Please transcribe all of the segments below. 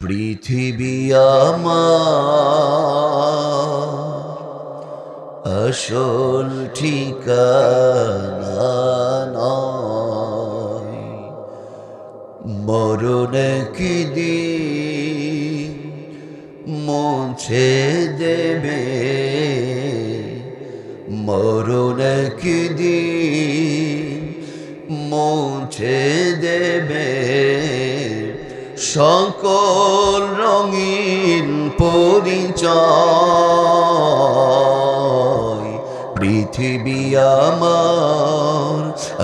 পৃথিবী আমার আসল ঠিকানা নয়, মরণ কি দিন মুছে দেবে, মরণ কি দিন মুছে দেবে সকল রঙিন পরিচয়। পৃথিবী আমার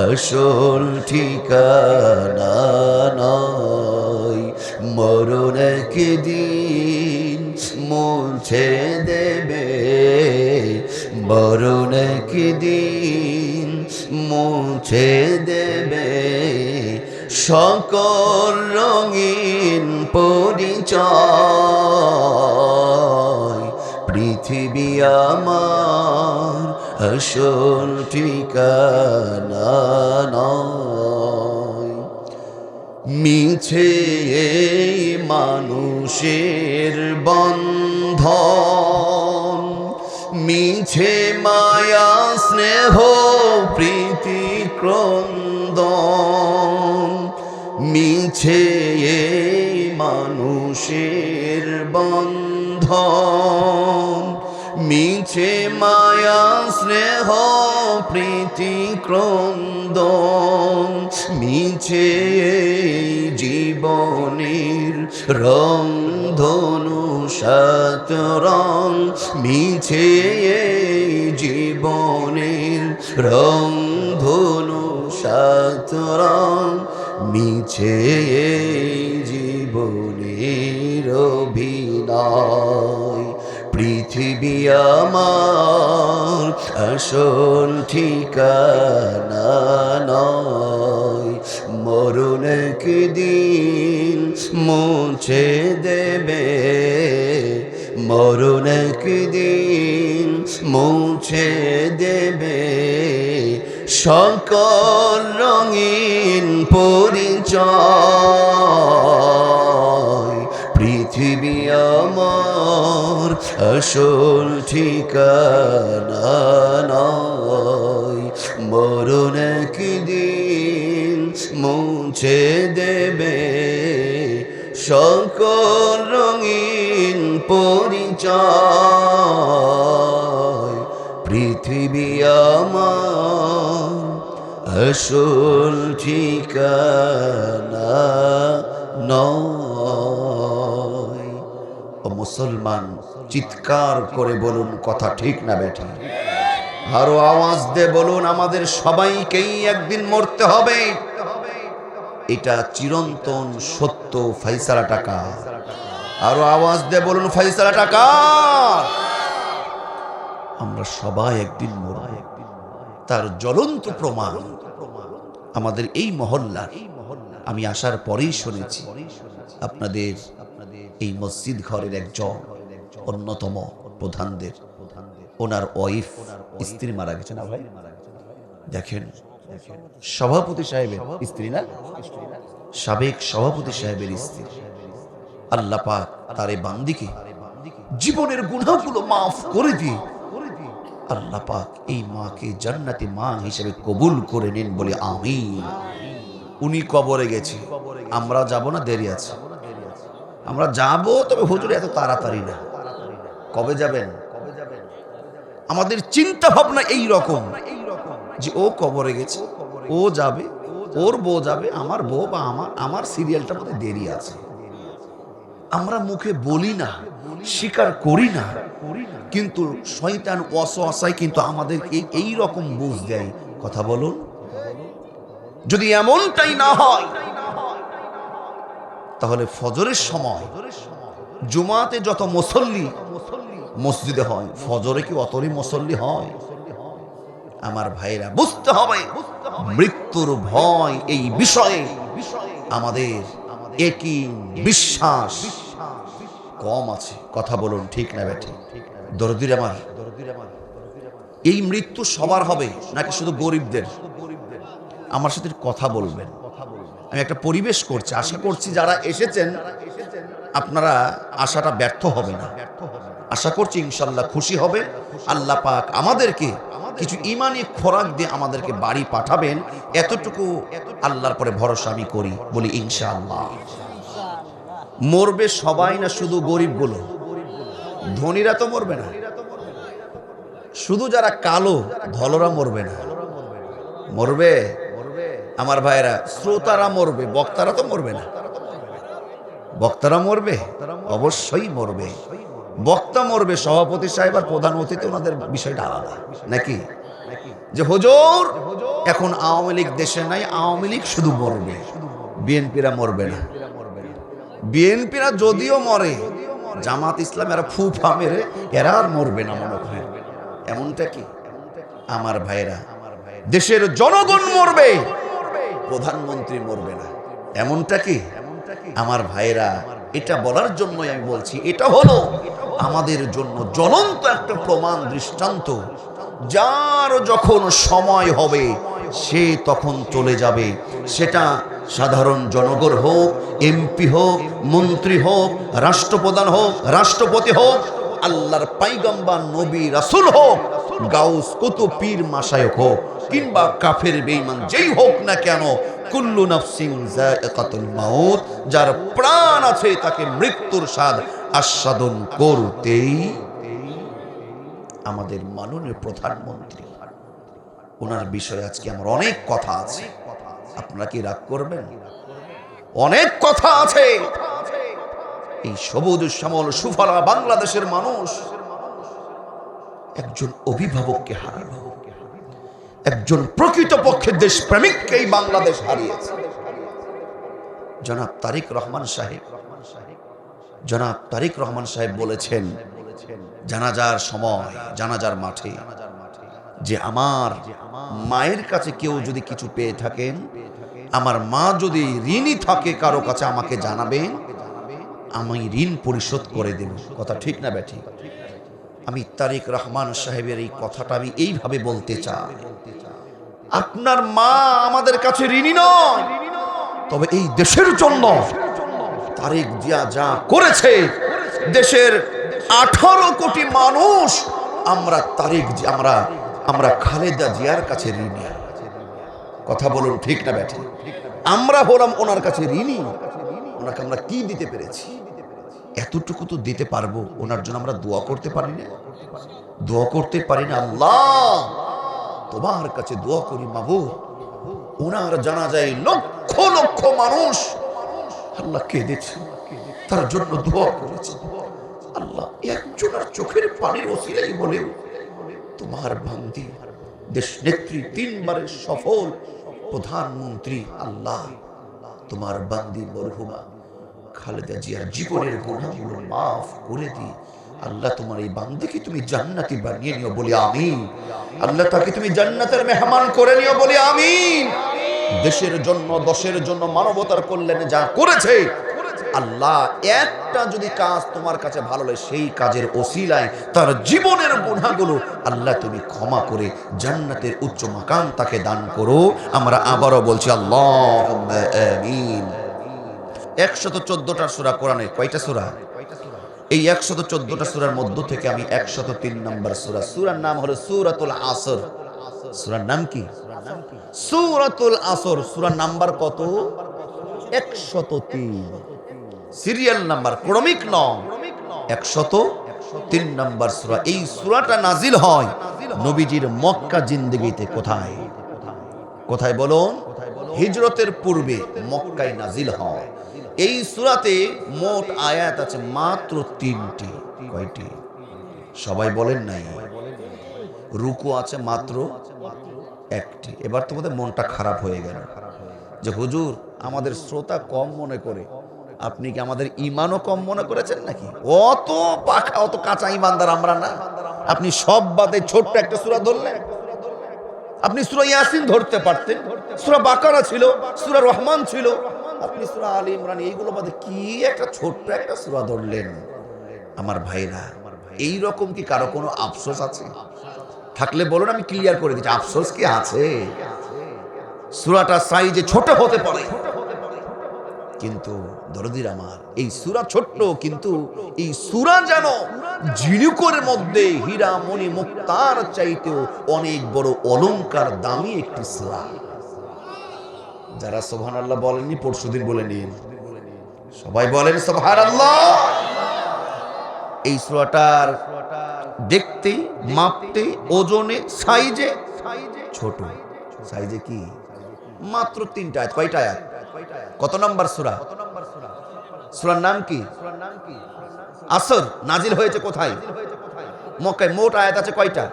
আসল ঠিকানা নয়, মরণ একদিন মুছে দেবে, মরণ একদিন মুছে দেবে সকল রঙিন পরিচয়। পৃথিবী আমার আসল ঠিকানা নয়, মিছে এই মানুষের বন্ধন, মিছে মায়া স্নেহ প্রীতি ক্রন্দন, মিছে এই মানুষের বন্ধন, মিছে মায়া স্নেহ প্রীতি ক্রন্দন, মিছে জীবনের রং ধনু সাত রং, মিছে জীবনের রং ধনু সাত রং, মিছে জীবনের অভিনয়। পৃথিবী আমার আসল ঠিকানা নয়, মরণ একদিন মুছে দেবে, মরণ একদিন মুছে দেবে সকল রঙিন পরিচয়। পৃথিবী আমার আসল ঠিকানা নয়, মরণ একদিন মুছে দেবে সকল রঙিন পরিচয়। পৃথিবী আমার আসল ঠিকানা নয়। ও মুসলমান, চিৎকার করে বলুন কথা ঠিক না বেঠা? আরো আওয়াজ দিয়ে বলুন আমাদের সবাইকেই একদিন মরতে হবে, এটা চিরন্তন সত্য। ফাইসালা টাকা, আরো আওয়াজ দিয়ে বলুন ফাইসালা টাকা। আমরা সবাই একদিন মরব, তার জ্বলন্ত প্রমাণ আমাদের এই মহল্লা। আমি আসার পরেই শুনেছি আপনাদের এই মসজিদ ঘরের একজন অন্যতম প্রধানদের, ওনার ওয়াইফ স্ত্রী মারা গেছে না ভাই? দেখেন, সভাপতি সাহেবের স্ত্রী না, সাবেক সভাপতি সাহেবের স্ত্রী। আল্লাহ পাক তার এই বান্দিকে জীবনের গুনাহগুলো মাফ করে দিয়ে আল্লাহ পাক এই মাকে জান্নাতি মা হিসেবে কবুল করে নিন বলে আমিন। উনি কবরে গেছে, আমরা যাব না, দেরি আছে। আমরা যাব, তবে হুজুর এত তাড়াতাড়ি না। কবে যাবেন? আমাদের চিন্তা ভাবনা এই রকম যে ও কবরে গেছে, ও যাবে, ওর বউ যাবে, আমার বউ বা আমার সিরিয়ালটার মধ্যে দেরি আছে। আমরা মুখে বলি না, স্বীকার করি না, কিন্তু শয়তান ওয়াসওয়াসায় কিন্তু আমাদেরকে এই রকম বুঝ দেয়। কথা বলুন, যদি এমনটাই না হয় তাহলে ফজরের সময় জুমাতে যত মুসল্লি মসজিদে হয়, ফজরে কি অতই মুসল্লি হয়? আমার ভাইরা বুঝতে হবে, মৃত্যুর ভয় এই বিষয়ে আমাদের একই বিশ্বাস কম আছে। কথা বলুন ঠিক না বেঠিক? দরদির আমার, এই মৃত্যু সবার হবে নাকি শুধু গরিবদের? আমার সাথে কথা বলবেন। আমি একটা পরিবেশ করছি, আশা করছি যারা এসেছেন আপনারা আশাটা ব্যর্থ হবে না। আশা করছি ইনশাল্লাহ খুশি হবে। আল্লাহ পাক আমাদেরকে কিছু ইমানি খোরাক দিয়ে আমাদেরকে বাড়ি পাঠাবেন, এতটুকু আল্লাহর পরে ভরসা আমি করি, বলি ইনশাআল্লাহ। মরবে সবাই না শুধু গরিবগুলো? ধনীরা তো মরবে না, শুধু যারা কালো ধলরা মরবে না। মরবে আমার ভাইরা, শ্রোতারা মরবে, বক্তারা তো মরবে না। বক্তারা মরবে, অবশ্যই মরবে। বক্তা মরবে, সভাপতি সাহেব আর প্রধান অতিথি ওনাদের বিষয়টা আলাদা নাকি? যে হুজুর এখন আওয়ামী লীগ দেশে নাই, আওয়ামী লীগ শুধু মরবে, বিএনপিরা মরবে না। বিএনপিরা যদিও মরে, জামাত ইসলাম এরা ফুফা মেরে এরা আর মরবে না মনে করেন। এমনটা কি আমার ভাইরা? দেশের জনগণ মরবে, প্রধানমন্ত্রী মরবে না, এমনটা কি আমার ভাইরা? এটা বলার জন্যই আমি বলছি, এটা হলো আমাদের জন্য জ্বলন্ত একটা প্রমাণ, দৃষ্টান্ত। যার যখন সময় হবে সে তখন চলে যাবে, সেটা সাধারণ জনগণ হোক, এমপি হোক, মন্ত্রী হোক, রাষ্ট্রপ্রধান হোক, রাষ্ট্রপতি হোক, আল্লাহর পয়গম্বর নবী রাসূল হোক, গাউস কুতুব পীর মাশায়েখ হোক, কিংবা কাফের বেঈমান যেই হোক না কেন, কুল্লু নাফসিন যায়িকাতুল মাউত, যার প্রাণ আছে তাকে মৃত্যুর স্বাদ আস্বাদন করতেই। আমাদের মাননীয় প্রধানমন্ত্রী, ওনার বিষয়ে আজকে আমার অনেক কথা আছে, আপনারা কি রাগ করবেন? অনেক কথা আছে। এই সবুজ শ্যামল সুফলা বাংলাদেশের মানুষ একজন অভিভাবককে হারালো, একজন প্রকৃতপক্ষে দেশপ্রেমিককে এই বাংলাদেশ হারিয়েছে। জনাব তারেক রহমান সাহেব, জনাব তারেক রহমান সাহেব বলেছেন জানাজার সময়, জানাজার মাঠে, যে আমার মায়ের কাছে কেউ যদি কিছু পেয়ে থাকেন, আমার মা যদি ঋণী থাকে কারো কাছে আমাকে জানাবেন, আমি ঋণ পরিশোধ করে দেব। কথা ঠিক না ব্যাঠি? আমি তারেক রহমান সাহেবের এই কথাটা আমি এইভাবে বলতে চাই, আপনার মা আমাদের কাছে ঋণী নয়, তবে এই দেশের জন্য তারেক জিয়া যা করেছে, দেশের 18 কোটি মানুষ আমরা তারেক জি আমরা খালেদা জিয়ার কাছে ঋণী। কথা বলুন ঠিক না ব্যাঠি? আমরা হলাম ওনার কাছে ঋণী। ওনাকে আমরা কি দিতে পেরেছি? এতটুকু তো দিতে পারবো। ওনার জন্য আমরা দোয়া করতে পারি না? দোয়া করতে পারি না? আল্লাহ তোমার কাছে দোয়া করি মাবুদ, ওনার জানাজায় লক্ষ লক্ষ মানুষ আল্লাহ কেঁদেছে, তার জন্য দোয়া করেছে। আল্লাহ একজনের চোখের পানির ওসিলাই বলেও তোমার বান্দি দেশ নেত্রী, 3 বারের সফল প্রধানমন্ত্রী, আল্লাহ তোমার বান্দি মরহুমা খালেদা জিয়ার জীবনের গুনাহগুলো মাফ করে দিই। আল্লাহ তোমার এই বান্দিকে তুমি জান্নাতি বানিয়ে নিও, বলি আমিন। আল্লাহ তাকে তুমি জান্নাতের মেহমান করে নিও, বলি আমিন। দেশের জন্য, দশের জন্য, মানবতার কল্যাণে যা করেছে, আল্লাহ একটা যদি কাজ তোমার কাছে ভালো লাগে, সেই কাজের ওসিলায় তার জীবনের গুনাহগুলো আল্লাহ তুমি ক্ষমা করে জান্নাতের উচ্চ মাকাম তাকে দান করো। আমরা আবারও বলছি আল্লাহুম্মা আমিন। 114টা সূরা কোরআনে, কয়টা সূরা? এই 114টা সূরার মধ্য থেকে আমি 103 নম্বর সূরা, সূরার নাম হলো সূরাতুল আসর। সূরার নাম কি? সূরাতুল আসর। সূরার নাম্বার কত? 103। সিরিয়াল নাম্বার, ক্রমিক নং 103 নম্বর সূরা। এই সূরাটা নাজিল হয় নবীজির মক্কা জিন্দেগিতে। কোথায়? কোথায় বলুন? হিজরতের পূর্বে মক্কায় নাজিল হয়। এই সূরাতে মোট আয়াত আছে মাত্র 3টি। কয়টি? সবাই বলেন নাই। রুকু আছে মাত্র 1টি। এবার তোমাদের মনটা খারাপ হয়ে গেল যে হুজুর আমাদের শ্রোতা কম মনে করে। আপনি কি আমাদের ঈমানও কম মনে করেছেন নাকি? অত পাখা, অত কাঁচা ঈমানদার আমরা না। আপনি সব বাদে ছোট্ট একটা সূরা ধরলেন। আপনি সূরা ইয়াসিন ধরতে পারতেন, সূরা বাকারা ছিল, সূরা রহমান ছিল, আপনি সূরা আলী ইমরান, এইগুলো বাদে কি একটা ছোট্ট একটা সূরা ধরলেন? আমার ভাইরা, এই রকম কি কারো কোনো আফসোস আছে? থাকলে বলুন, আমি ক্লিয়ার করে দিচ্ছি। আফসোস কি আছে? সূরাটা সাইজে ছোট হতে পারে, কিন্তু দরদির আমার, এই সূরা ছোট্ট, কিন্তু এই সূরা যেন ঝিনুকের মধ্যে হীরা মণি মুক্তার চাইতেও অনেক বড় অলংকার দামি একটি সূরা। যারা সুবহানাল্লাহ বলেননি পরশুদিন বলে নিন, সবাই বলেন সুবহানাল্লাহ। এই সূরাটার দেখতে, মাপতে, ওজনে, সাইজে ছোট। সাইজে কি মাত্র 3টা আয়াত। কয়টা আয়াত? কত নম্বর সূরা? সূরার নাম কি? আসর। নাজিল হয়েছে কোথায়? মক্কায়। মোট আয়াত আছে কয়টা?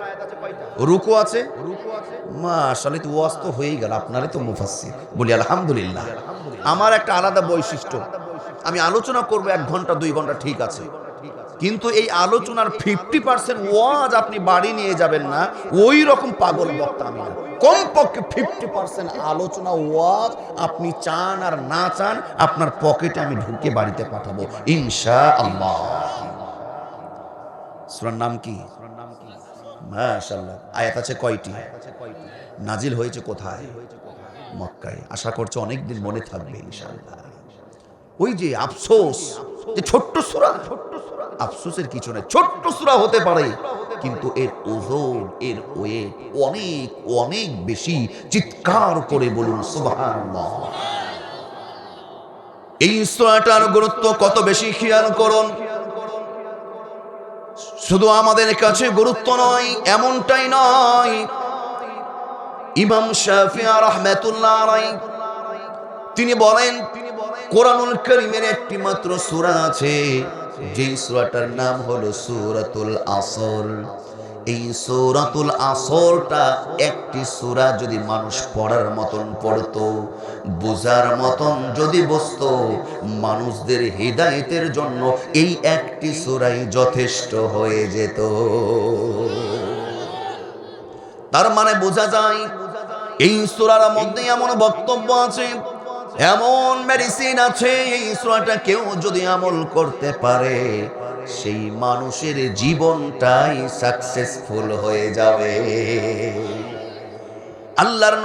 রুকু আছে। মাশাআল্লাহ, তো ওয়াজ তো হয়েই গেল, আপনারই তো মুফাসসির। বলি আলহামদুলিল্লাহ। আমার একটা আলাদা বৈশিষ্ট্য, আমি আলোচনা করব 1 ঘন্টা 2 ঘন্টা, ঠিক আছে, কিন্তু এই আলোচনার 50% ওয়াজ আপনি বাড়ি নিয়ে যাবেন না, ওই রকম পাগল বক্তা আমি না। কমপক্ষে 50% আলোচনা ওয়াজ আপনি চান আর না চান আপনার পকেটে আমি ঢুকে বাড়িতে পাঠাবো ইনশাআল্লাহ। সূরার নাম কি? মাশাআল্লাহ। আয়াত আছে কয়টি? নাজিল হয়েছে কোথায়? মক্কায়। আশা করছি অনেকদিন মনে থাকবে ইনশাআল্লাহ। ওই যে আফসোস, যে ছোট্ট সূরা, আফসোসের কিছু নেই, ছোট্ট সূরা হতে পারে কিন্তু এর ওজন, এর ওয়েট অনেক অনেক বেশি। চিৎকার করে বলুন সুবহানাল্লাহ। এই সূরাটার গুরুত্ব কত বেশি খেয়াল করুন। শুধু আমাদের কাছে গুরুত্ব নয়, এমনটাই নয়, ইমাম শাফিঈ রাহমাতুল্লাহ আলাইহি তিনি বলেন কোরআনুল কারীমের একটি মাত্র সূরা আছে, যেই সূরাটার নাম হলো সূরাতুল আসর। এই সূরাতুল আসরটা একটি সূরা যদি মানুষ পড়ার মতন পড়তো, বোঝার মতন যদি বুঝতো, মানুষদের হিদায়াতের জন্য এই একটি সূরাই যথেষ্ট হয়ে যেত। তার মানে বোঝা যায় এই সূরার মধ্যে এমন বক্তব্য আছে, এমন মেডিসিন আছে, এই সূরাটা কেউ যদি আমল করতে পারে সেই মানুষের জীবনটাই সাকসেসফুল হয়ে যাবে। আল্লাহর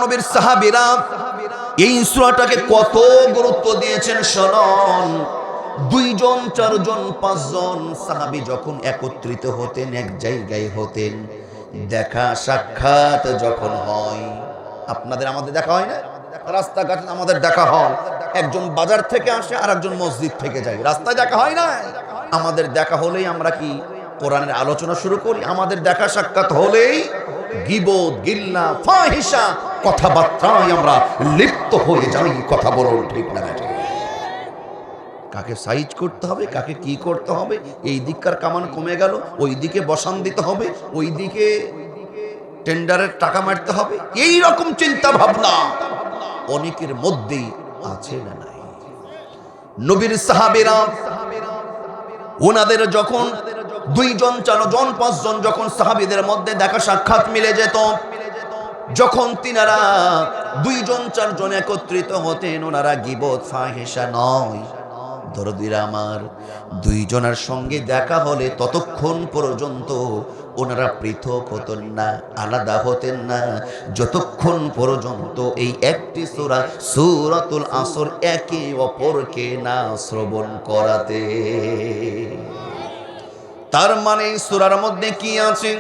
নবীর সাহাবীরা এই সূরাটাকে কত গুরুত্ব দিয়েছেন শুনুন। 2 জন 4 জন 5 জন সাহাবী যখন একত্রিত হতেন, এক জায়গায় হতেন, দেখা সাক্ষাৎ যখন হয়, আপনাদের আমাদের দেখা হয় না? রাস্তাঘাটে আমাদের দেখা হয়, একজন বাজার থেকে আসে আর একজন মসজিদ থেকে যায়, রাস্তায় দেখা হয় না? আমাদের দেখা হলেই আমরা কি কোরআনের আলোচনা শুরু করি? আমাদের দেখা সাক্ষাৎ হলেই গীবত, গিল্লা, ফাহিশা কথাবার্তায় আমরা লিপ্ত হয়ে যাই। কথা বলুন ঠিক না? কাকে সাইজ করতে হবে, কাকে কি করতে হবে, এই দিককার কামান কমে গেল, ওই দিকে বসান দিতে হবে, ওই দিকে টেন্ডারের টাকা মারতে হবে, এই রকম চিন্তা ভাবনা অনেকের মধ্যেই আছে না নাই? নবীর সাহাবীরা ওনাদের যখন 2 জন 4 জন 5 জন যখন সাহাবীদের মধ্যে দেখা সাক্ষাৎ মিলে যেত, যখন তিনারা 2 জন 4 জন একত্রিত হতেন, ওনারা গীবত ফাহিশা নয়, দরদিরা আমার, 2 জনের সঙ্গে দেখা হলে ততক্ষণ পর্যন্ত ওনারা পৃথক হতেন না, আলাদা হতেন না, যতক্ষণ পর্যন্ত এই একটি সূরা সূরাতুল আসর একে অপরকে না শ্রবণ করাতে। তার মানে সূরার মধ্যে কি আছে?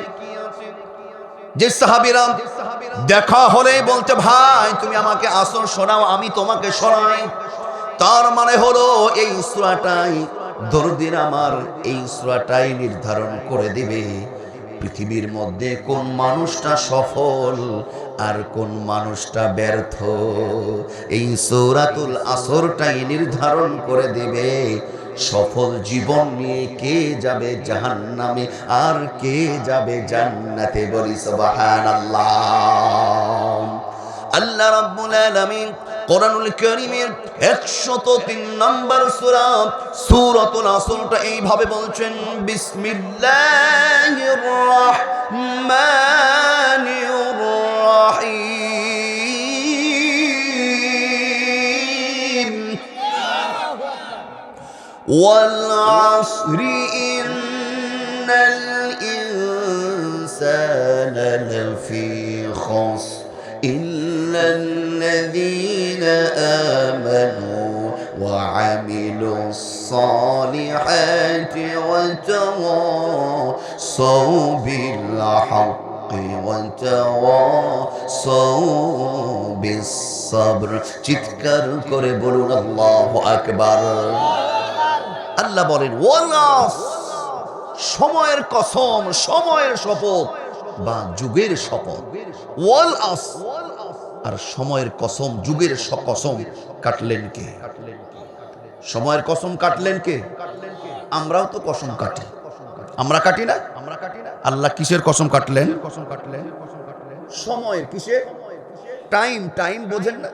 যে সাহাবীরা দেখা হলে বলতে, ভাই তুমি আমাকে আসর শোনাও, আমি তোমাকে শোনাই। তার মানে হলো এই সূরাটাই, দরদিন আমার, এই সূরাটাই নির্ধারণ করে দিবে পৃথিবীর মধ্যে কোন মানুষটা সফল আর কোন মানুষটা ব্যর্থ। এই সূরাতুল আসরটাই নির্ধারণ করে দিবে সফল জীবন নিয়ে কে যাবে জাহান্নামে আর কে যাবে জান্নাতে। বলি সুবহানাল্লাহ। আল্লাহ রাব্বুল আলামিন কোরআনুল কারীমের 103 নম্বর সূরা সূরাতুল আসরটা এইভাবে বলছেন, বিসমিল্লাহির রাহমানির রাহিম, ওয়াল আসরি ইন্নাল ইনসানা লাফি খুসর إلا الذين عملوا الصالحات وتواصوا بالحق وتواصوا بالصبر চিৎকার করে বলুন আল্লাহু আকবার। আল্লাহ বলেন ওয়াল্লাহ, সময়ের কসম, সময়ের শপথ বা যুগের শপথ। ওয়াল আস, আর সময়ের কসম, যুগের কসম কাটলেন কে? সময়ের কসম কাটলেন কে? আমরাও তো কসম কাটি, আমরা কাটি না? আল্লাহ কিসের কসম কাটলেন? সময়ের। কিসের? টাইম। টাইম বোঝেন না?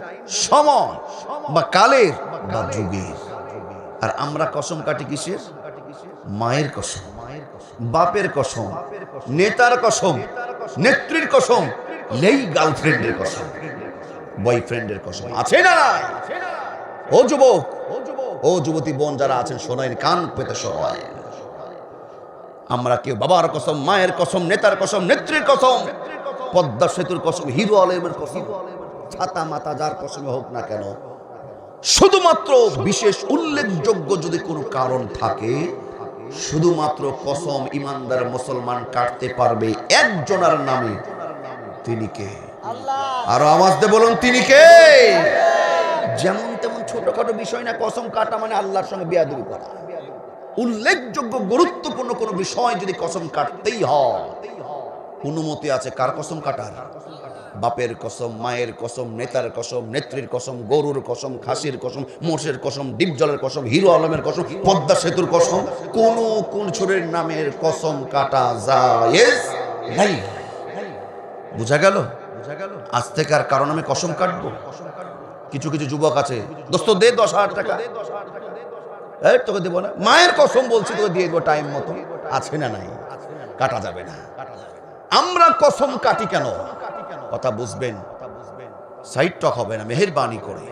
সময় বা কালের বা যুগের। আর আমরা কসম কাটি কিসের? মায়ের কসম, বাপের কসম, নেতার কসম, নেত্রীর কসম, লেই গার্লফ্রেন্ডের কসম, বয়ফ্রেন্ডের কসম। আছে না? ও যুবক, ও যুবতী বোন যারা আছেন শোনেন, কান পেতে সবাই। আমরা কেউ বাবার কসম, মায়ের কসম, নেতার কসম, নেত্রীর কসম, পদ্মা সেতুর কসম, হিরো আলমের কসম, ছাতা মাতা যার কসমে হোক না কেন, শুধুমাত্র বিশেষ উল্লেখযোগ্য যদি কোনো কারণ থাকে, শুধুমাত্র কসম ইমানদার মুসলমান কাটতে পারবে একজনের নামে। তিনি কে? আরো আওয়াজ দিয়ে বলুন, তিনি কে? যেমন তেমন ছোটখাটো বিষয় না কসম কাটা মানে আল্লাহর সঙ্গে বেয়াদবি করা। উল্লেখযোগ্য গুরুত্বপূর্ণ কোনো বিষয় যদি কসম কাটতেই হয়, অনুমতি আছে কার কসম কাটার? বাপের কসম, মায়ের কসম, নেতার কসম, নেত্রীর কসম, গরুর কসম, খাসির কসম, মোষের কসম, ডিপজলের কসম, হিরো আলমের কসম, পদ্মা সেতুর কসম, কোন ছুরের নামের কসম কাটা জায়েজ নাই। বুঝা গেল? আজ থেকে আর কারো নামে কসম কাটবো? কিছু কিছু যুবক আছে, দোস্ত দে 10,000 টাকা, তোকে দেবো না, মায়ের কসম বলছি তোকে দিয়ে দেবো টাইম মতো। আছে না নাই? কাটা যাবে না। আমরা কসম কাটি কেন? কথা বুঝবেন, সাইড টক হবে না, মেহেরবানি করে।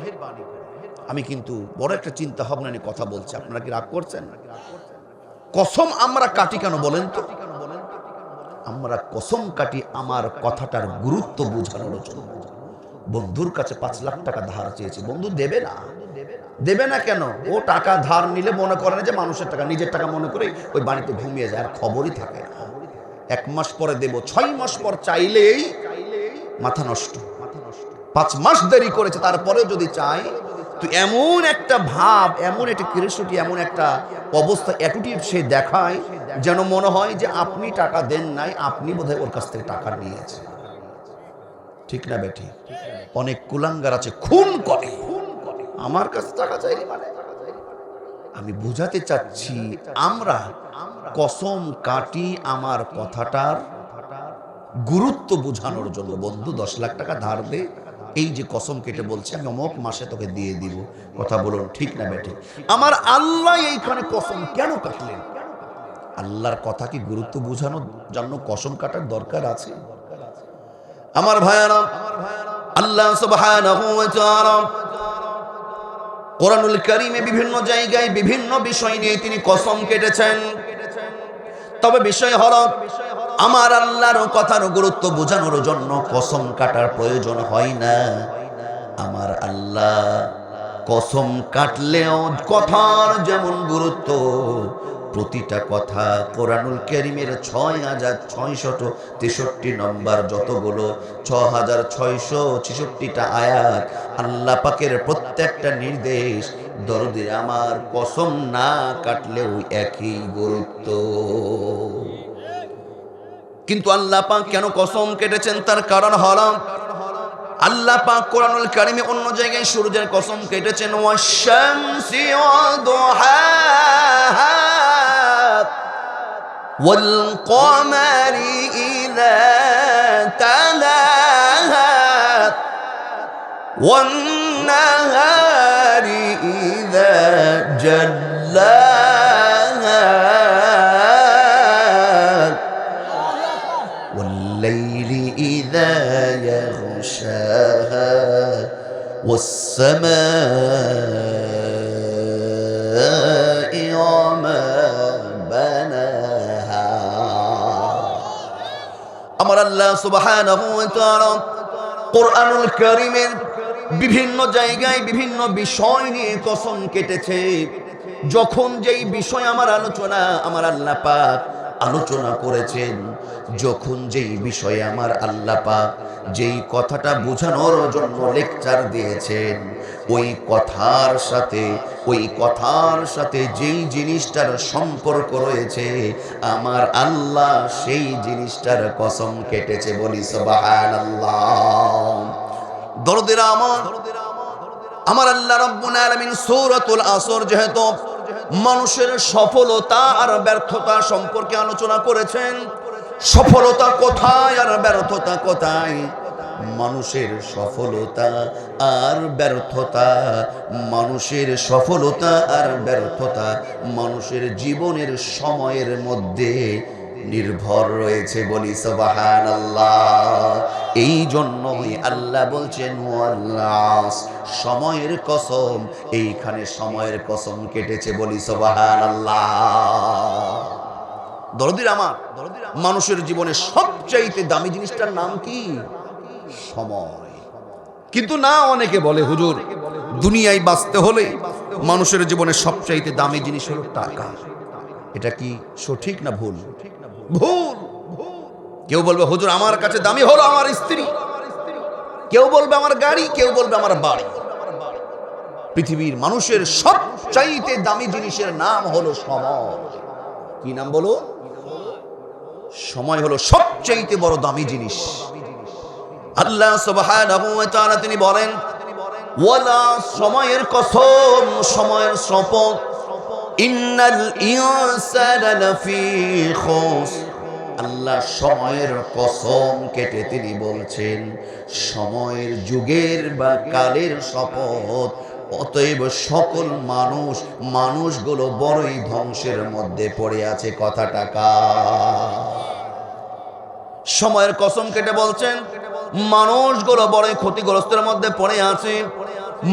আমি কিন্তু বড় একটা চিন্তা ভাবনা নিয়ে কথা বলছি, আপনারা কি রাগ করছেন? কসম আমরা কাটি কেন বলেন তো? আমরা কসম কাটি আমার কথাটার গুরুত্ব বোঝানোর জন্য। বন্ধুর কাছে 5 লাখ টাকা ধার চেয়েছি, বন্ধু দেবে না। দেবে না কেন? ও টাকা ধার নিলে মনে করে না যে মানুষের টাকা, নিজের টাকা মনে করে ওই বাড়িতে ঘুমিয়ে যায়, আর খবরই থাকে না। 1 মাস পরে দেব, 6 মাস পর চাইলেই মাথা নষ্ট। 5 মাস দেরি করেছে, তারপরে যদি চাই তো এমন একটা ভাব, এমন একটা কিরিসুটি, এমন একটা অবস্থা, অ্যাটিটিউড সে দেখায় যেন মনে হয় যে আপনি টাকা দেন নাই, আপনি বোধহয় ওর কাছ থেকে টাকা নিয়েছে। ঠিক না বেটি? অনেক কুলাঙ্গার আছে খুন করে, আমার কাছে টাকা চাইলে মানে। আমি বুঝাতে চাচ্ছি আমরা কসম কাটি আমার কথাটার গুরুত্ব বোঝানোর জন্য। বন্ধু 10 লাখ টাকা ধার দে, এই যে কসম কেটে বলছে আমি অমুক মাসে তোকে দিয়ে দিব। কথা বলুন ঠিক না বেটি? আমার আল্লাহ এইখানে কসম কেন কাটলেন? আল্লাহর কথা কি গুরুত্ব বোঝানোর জন্য কসম কাটার দরকার আছে? আমার ভাইয়ারা, আল্লাহ সুবহানাহু ওয়া তাআলা কোরআনুল কারীমে বিভিন্ন জায়গায় বিভিন্ন বিষয় নিয়ে তিনি কসম কেটেছেন। তবে বিষয় হলো আমার আল্লাহর কথার গুরুত্ব বোঝানোর জন্য কসম কাটার প্রয়োজন হয় না। আমার আল্লাহ কসম কাটলেও কথার যেমন গুরুত্ব, প্রতিটা কথা কোরআনুল কারীমের 6663 নম্বর যতগুলো 6666টা আয়াত, আল্লাহ পাকের প্রত্যেকটা নির্দেশ দরদে আমার কসম না কাটলেও একই গুরুত্ব। কিন্তু আল্লাহ পাক কেন কসম কেটেছেন তার কারণ হলো আল্লাহ পাক কোরআনুল কারীমে অন্য জায়গায় সূর্যের কসম কেটেছেন, ওয়াশ-শামসি ওয়া-দুহাহা ওয়াল কমারি ইযা তালাহা ওয়ান নাহারি ইযা জাল্লাহা والليل إذا يغشاها والسماء وما بناها। আমার আল্লাহ সুবহানাহু ওয়া তাআলা কোরআনুল কারীমের বিভিন্ন জায়গায় বিভিন্ন বিষয় নিয়ে কসম কেটেছে। যখন যেই বিষয় আমার আল্লাহ পাক আলোচনা করেছেন, যখন যেই বিষয়ে আমার আল্লাহ পাক যেই কথাটা বোঝানোর জন্য লেকচার দিয়েছেন, ওই কথার সাথে যেই জিনিসটার সম্পর্ক রয়েছে, আমার আল্লাহ সেই জিনিসটার কসম কেটেছে। বলি সুবহানাল্লাহ। দরদের আমার আল্লাহ রাব্বুল আলামিন সূরাতুল আসর যেহেতু মানুষের সফলতা আর ব্যর্থতা সম্পর্কে আলোচনা করেছেন, সফলতা কোথায় আর ব্যর্থতা কোথায়, মানুষের সফলতা আর ব্যর্থতা, মানুষের জীবনের সময়ের মধ্যে নির্ভর রয়েছে। বলি সুবহানাল্লাহ। এই জন্যই আল্লাহ বলছেন ওয়াল্লাহ, সময়ের কসম, এইখানে সময়ের কসম কেটেছে। বলি সুবহানাল্লাহ। দরদির আমার, মানুষের জীবনে সবচাইতে দামি জিনিসটার নাম কি? সময়। কিন্তু না, অনেকে বলে হুজুর দুনিয়ায় বাঁচতে হলে মানুষের জীবনে সবচাইতে দামি জিনিস হলো টাকা। এটা কি সঠিক না ভুল? ভুল। কেউ বলবে হুজুর আমার কাছে দামি হলো আমার স্ত্রী, কেউ বলবে আমার গাড়ি, কেউ বলবে আমার বাড়ি। পৃথিবীর মানুষের সবচাইতে দামি জিনিসের নাম হলো সময়। কি নাম বলো? সময় হলো সবচাইতে বড় দামি জিনিস। আল্লাহ সুবহানাহু ওয়া তাআলা তিনি বলেন, ওয়ালা, সময়ের কসম, সময়ের শপথ, ইন্নাল ইনসানা লাফি খুসর। আল্লাহ সময়ের কসম কেটে তিনি বলছেন সময়ের যুগের বা কালের শপথ, অতএব সকল মানুষগুলো বড়ই ধ্বংসের মধ্যে পড়ে আছে। কথাটা কার? সময়ের কসম কেটে বলছেন মানুষগুলো বড়ই ক্ষতিগ্রস্তের মধ্যে পড়ে আছে,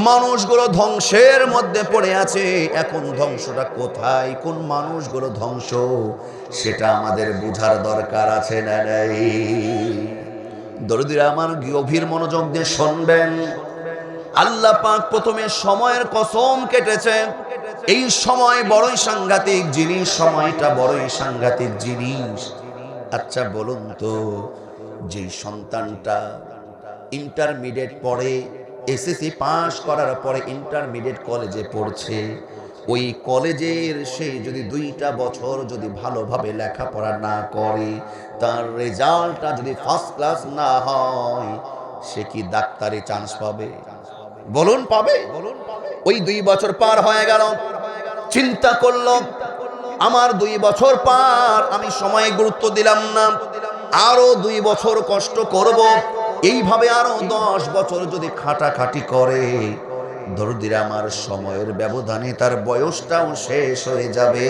মানুষগুলো ধ্বংসের মধ্যে পড়ে আছে। এখন ধ্বংসটা কোথায়, কোন মানুষগুলো ধ্বংস, সেটা আমাদের বোঝার দরকার আছে না নাই? দরদিরা আমার, গভীর মনোযোগ দিয়ে শুনবেন। আল্লাহ পাক প্রথমে সময়ের কসম কেটেছে। এই সময় বড়ই সাংঘাতিক জিনিস, সময়টা বড়ই সাংঘাতিক জিনিস। আচ্ছা বলুন তো, যেই সন্তানটা ইন্টারমিডিয়েট পড়ে, এসএসসি পাস করার পরে ইন্টারমিডিয়েট কলেজে পড়ছে, ওই কলেজের সে যদি 2টা বছর যদি ভালোভাবে লেখাপড়া না করে, তার রেজাল্টটা যদি ফার্স্ট ক্লাস না হয়, সে কি ডাক্তারি চান্স পাবে? বলুন পাবে? ওই 2 বছর পার হয়ে গেল, চিন্তা করলো আমার 2 বছর পার, আমি সময় গুরুত্ব দিলাম না, আরো 2 বছর কষ্ট করব, এইভাবে আরো 10 বছর যদি খাটাখাটি করে, দরদিরা আমার, সময়ের ব্যবধানে তার বয়সটাও শেষ হয়ে যাবে।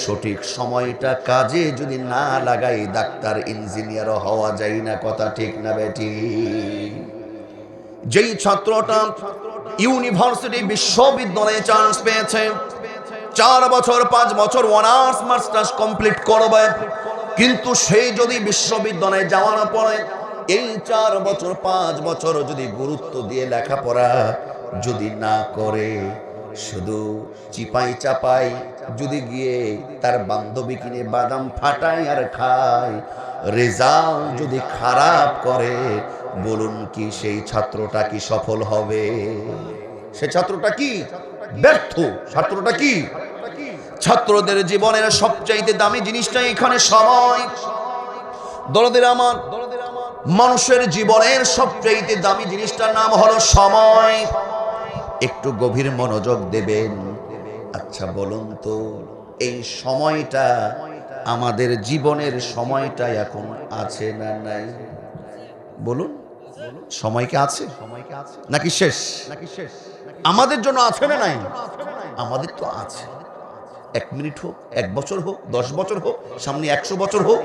সঠিক সময়টা কাজে যদি না লাগাই, ডাক্তার ইঞ্জিনিয়ার হওয়া যায় না। কথা ঠিক না বেটি? যেই ছাত্রটা ইউনিভার্সিটি বিশ্ববিদ্যালয়ে চান্স পেয়েছে, 4 বছর 5 বছর অনার্স মাস্টার্স কমপ্লিট করবে, কিন্তু সেই যদি বিশ্ববিদ্যালয়ে যাওয়ার পরে এই 4 বছর 5 বছর যদি গুরুত্ব দিয়ে লেখাপড়া যদি না করে, শুধু চিপাই চাপাই যদি গিয়ে তার বান্ধবী কিনে বাদাম ফাটায় আর খায়, রেজাল্ট যদি খারাপ করে, বলুন কি সেই ছাত্রটা কি সফল হবে? সে ছাত্রটা কি ব্যর্থ? ছাত্রটা কি? ছাত্রদের জীবনের সবচাইতে দামি জিনিসটা এখানে সময়। দরদের আমার, মানুষের জীবনের সবচাইতে দামি জিনিসটার নাম হলো সময়। একটু গভীর মনোযোগ দেবেন। আচ্ছা বলুন তো, এই সময়টা আমাদের জীবনের সময়টা এখন আছে না নাই? বলুন, সময় কি আছে নাকি শেষ? আমাদের জন্য আছে না নাই? আমাদের তো আছে। 1 মিনিট হোক, 1 বছর হোক, 10 বছর হোক, সামনে 100 বছর হোক,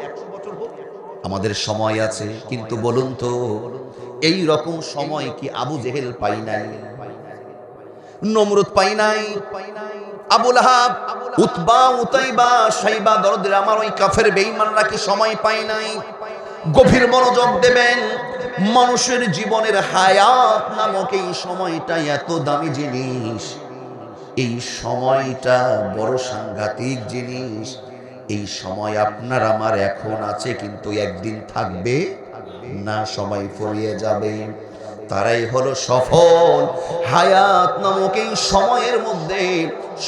আমাদের সময় আছে। কিন্তু বলুন তো, এই রকম সময় কি আবু জেহেল পাই নাই, নমরুদ পাই নাই, আবু লাহাব, উতবা, উতাইবা, শাইবা, দরদের আমার ওই কাফের বেঈমানরা কি সময় পাই নাই? গভীর মনোযোগ দেবেন। মানুষের জীবনের হায়াত নামক এই সময়টা এত দামি জিনিস, এই সময়টা বড় সাংঘাতিক জিনিস। এই সময় আপনার আমার এখন আছে, কিন্তু একদিন থাকবে না, সময় ফুরিয়ে যাবে। তারাই হলো সফল। হায়াত নামক এই সময়ের মধ্যে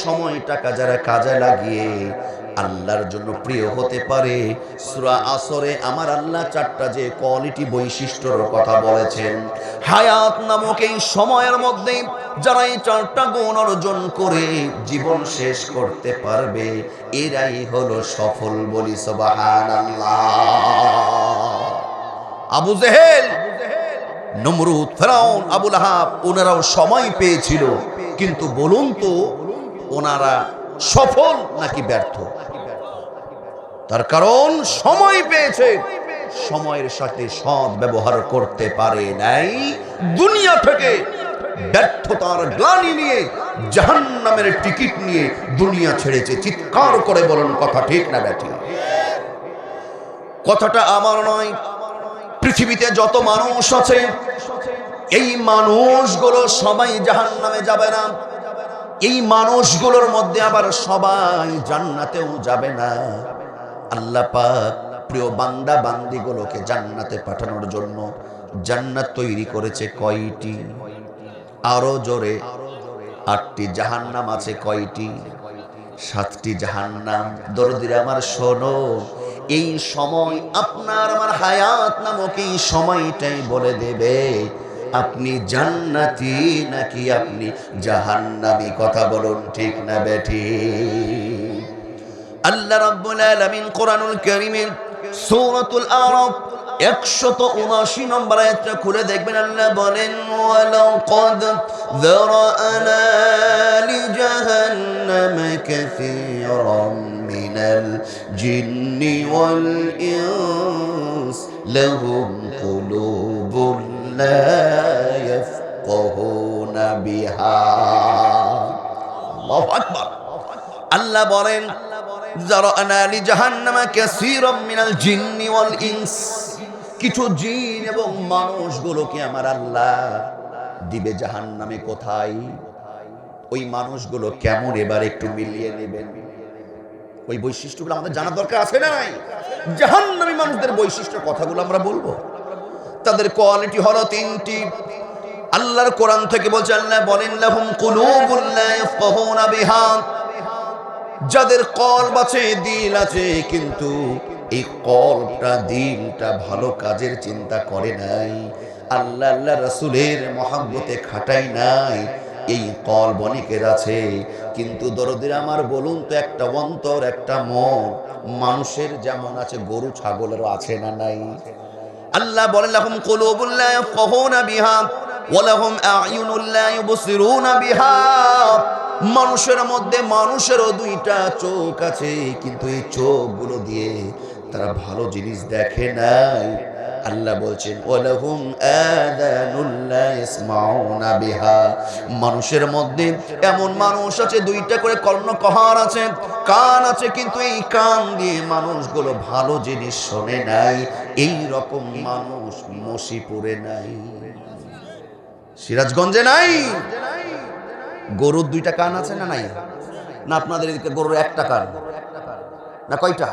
সময়টাকে যারা কাজে লাগিয়ে আল্লাহর জন্য প্রিয় হতে পারে। সূরা আসরে আমার আল্লাহ চারটা যে কোয়ালিটি বৈশিষ্ট্যর কথা বলেছেন, হায়াত নামক এই সময়ের মধ্যে যারা এই চারটা গুণ অর্জন করে জীবন শেষ করতে পারবে, এরাই হলো সফল। বলি সুবহানাল্লাহ। আবু জেহেল, নমরুদ, ফেরাউন, আবু লাহাব ওনারাও সময় পেয়েছিল, কিন্তু বলুন তো ওনারা সফল নাকি ব্যর্থ? তার কারণ সময় পেয়েছে, সময়ের সাথে সৎ ব্যবহার করতে পারে নাই। দুনিয়া থেকে ব্যর্থতার গ্লানি নিয়ে জাহান্নামের টিকিট নিয়ে দুনিয়া ছেড়েছে। চিৎকার করে বলেন কথা ঠিক না ব্যাঠিক? কথাটা আমার নয়, পৃথিবীতে যত মানুষ আছে এই মানুষগুলো সবাই জাহান্নামে যাবে না। এই মানুষগুলোর মধ্যে আবার সবাই জান্নাতেও যাবে না। আল্লাহ পাক প্রিয় বান্দা বান্দিগুলোকে জান্নাতে পাঠানোর জন্য জান্নাত তৈরি করেছে কয়টি? আরো জোরে, 8টি। জাহান্নাম আছে কয়টি? 7টি জাহান্নাম। দরদিরা আমার শোনো, এই সময় আপনার আমার হায়াত নামক এই সময়টাই বলে দেবে আপনি জান্নাতি নাকি আপনি জাহান্নামী। কথা বলুন ঠিক না বেঠিক? আল্লাহ রাব্বুল আলামিন কোরআনুল কারীমের সূরাতুল আরাফ 179 নম্বর আয়াতটা খুলে দেখবেন। আল্লাহ বলেন, ওয়ালাকাদ যারানা লিজাহান্নামা কাসীরাম মিনাল জিন্নি ওয়াল ইনস লাহুম কুলুবুন লা ইয়াফকাহুনা বিহা। আল্লাহু আকবার। আল্লাহ বলেন, যারানা লিজাহান্নামা কাসীরাম মিনাল জিন্নি ওয়াল ইনস, কিছু জিন এবং মানুষগুলোকে আমার আল্লাহ দিবে জাহান্নামে। কোথায়? ওই মানুষগুলো কেমন এবার একটু মিলিয়ে নেবেন। ওই বৈশিষ্ট্যগুলো আমাদের জানা দরকার আছে না নাই? জাহান্নামী মানুষদের বৈশিষ্ট্য কথাগুলো আমরা বলবো। তাদের কোয়ালিটি হলো 3টি। আল্লাহর কোরআন থেকে বলছে, আল্লাহ বলেন, লাহুম কুলুবুন লা ইয়াফকাহুনা বিহা, যাদের কলব আছে, দিল আছে, কিন্তু এই কলবটা দিলটা ভালো কাজের চিন্তা করে নাই, আল্লাহ আল্লাহ রাসূলের মহব্বতে খাটাই নাই। এই কলব অনেকের আছে, কিন্তু দরদির আমার বলুন তো, একটা অন্তর একটা মন মানুষের যেমন আছে গরু ছাগলেরও আছে না নাই? আল্লাহ বলেন, লাহুম কুলুবুন লা ইয়াফকাহুনা বিহা ওয়া লাহুম আ'য়ুনুন লা ইউবসিরুনা বিহা, মানুষের মধ্যে মানুষেরও 2টা চোখ আছে, কিন্তু এই চোখগুলো দিয়ে তারা ভালো জিনিস দেখে নাই। আল্লাহ বলছেন, ওয়ালাহুম আযানুন লা ইয়াসমাউনা বিহা, মানুষের মধ্যে এমন মানুষ আছে 2টা করে কর্ণকহার আছে, কান আছে, কিন্তু এই কান দিয়ে মানুষগুলো ভালো জিনিস শোনে নাই। এই রকম মানুষ মসিপুরে নাই, সিরাজগঞ্জে নাই। গরুর 2টা কান আছে না নাই? না আপনাদের এদিকে গরুর 1টা কান না কয়টা?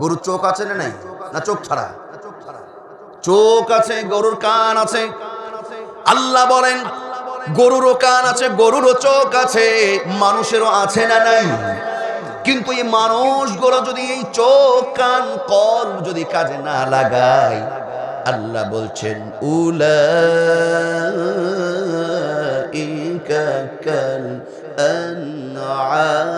গরুর চোখ আছে না নাই? না চোখ ছাড়া? চোখ আছে, গরুর কান আছে। আল্লাহ বলেন, গরুরও কান আছে, গরুরও চোখ আছে, মানুষেরও আছে না নাই? কিন্তু এই মানুষগুলো যদি এই চোখ কান কলব যদি কাজে না লাগায়, আল্লাহ বলছেন, উলাইকা কাল আনআম,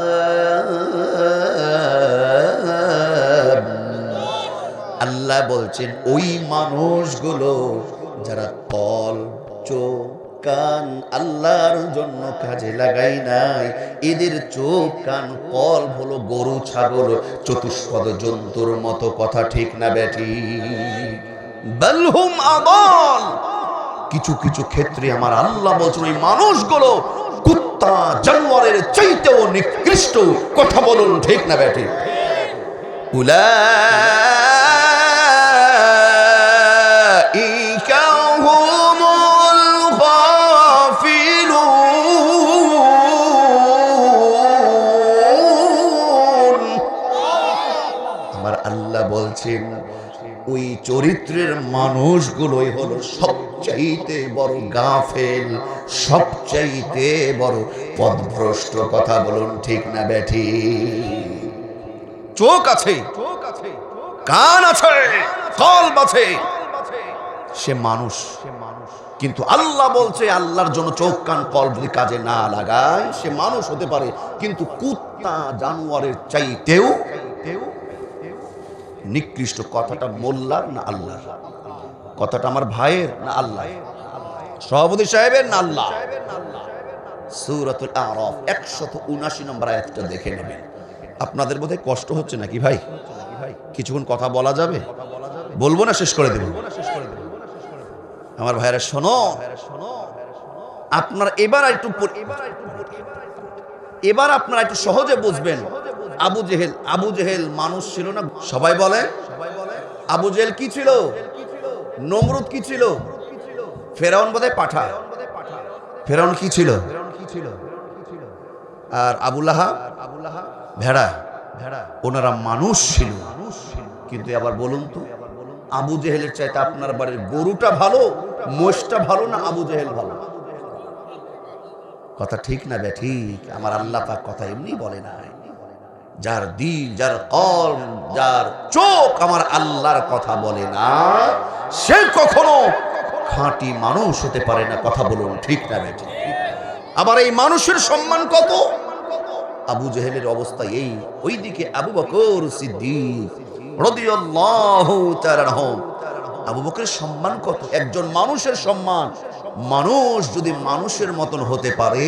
আল্লাহ বলছেন ওই মানুষগুলো যারা কল চোখ কান আল্লাহর জন্য কাজে লাগাই নাই, এদের চোখ কান কলব হলো গরু ছাগল চতুষ্পদ জন্তুর মতো। কথা ঠিক না বেঠি? বালহুম আদাল, কিছু কিছু ক্ষেত্রে আমার আল্লাহ বলছেন ওই মানুষগুলো কুত্তা জানোয়ারের চাইতেও নিকৃষ্ট। কথা বলুন ঠিক না বেঠি? উলাইকা আল্লাহ বলছেন ওই চরিত্রের মানুষগুলোই হলো সবচাইতে বড় গাফেল, সবচাইতে বড় পথভ্রষ্ট। কথা বলুন ঠিক না ব্যাঠি? চোখ আছে, কান আছে, কলব আছে, সে মানুষ, কিন্তু আল্লাহ বলছে আল্লাহর জন্য চোখ কান কলব যদি কাজে না লাগায় সে মানুষ হতে পারে, কিন্তু কুত্তা জানোয়ারের চাইতেও নিকৃষ্ট। কথাটা মোল্লার না আল্লাহর? কথাটা আমার ভাইয়ের না আল্লাহ? সভাপতি সাহেবের না আল্লাহ? সূরাতুল আরাফ 179 নম্বর আয়াতটা দেখে নেবেন। আপনাদের বোধহয় কষ্ট হচ্ছে নাকি ভাই? কিছুক্ষণ কথা বলা যাবে? বলবো না শেষ করে দেব? আমার ভাইরা শোনো, আপনার এবার আপনারা একটু সহজে বুঝবেন। আবু জেহেল মানুষ ছিল না? সবাই বলে আবু জেহেল কি ছিল? নমরুদ কি ছিল? ফেরাউন বোধহয় পাঠা। ফেরাউন কি ছিল? আর আবু লাহাব ভেড়া। ওনারা মানুষ ছিল, কিন্তু আবার বলুন তো আবু জেহেলের চাইতে আপনার বাড়ির গরুটা ভালো, মোষটা ভালো না আবু জেহেল ভালো? কথা ঠিক না বে ঠিক? আমার আল্লাহ পাক কথা এমনি বলে না। যার দিল, যার কলব, যার চোখ আমার আল্লাহর কথা বলে না, সে কখনো খাঁটি মানুষ হতে পারে না। কথা বলুন ঠিক না বে ঠিক? আবার এই মানুষের সম্মান কত? আবু জেহেলের অবস্থা এই। ওইদিকে আবু বকর সিদ্দিক রাদিয়াল্লাহু তাআলা আনহু, আবু বকরের সম্মান কত? একজন মানুষের সম্মান। মানুষ যদি মানুষের মতন হতে পারে,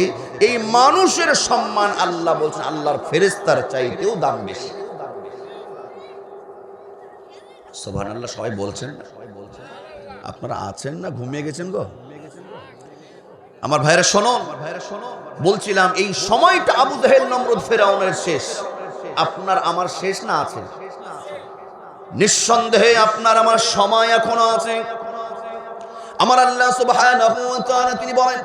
এই মানুষের সম্মান আল্লাহ বলছেন আল্লাহর ফেরেশতার চাইতেও দাম বেশি। সুবহানাল্লাহ। সবাই বলছেন? আপনারা আছেন না ঘুমিয়ে গেছেন গো? আমার ভাইরা শোনো, বলছিলাম এই সময়টা আবু জেহেল, নমরুদ, ফেরাউনের শেষ। আপনার আমার শেষ না আছে? নিঃসন্দেহে আপনার আমার সময় এখনো আছে। আমার আল্লাহ সুবহানাহু ওয়া তাআলা তিনি বলেন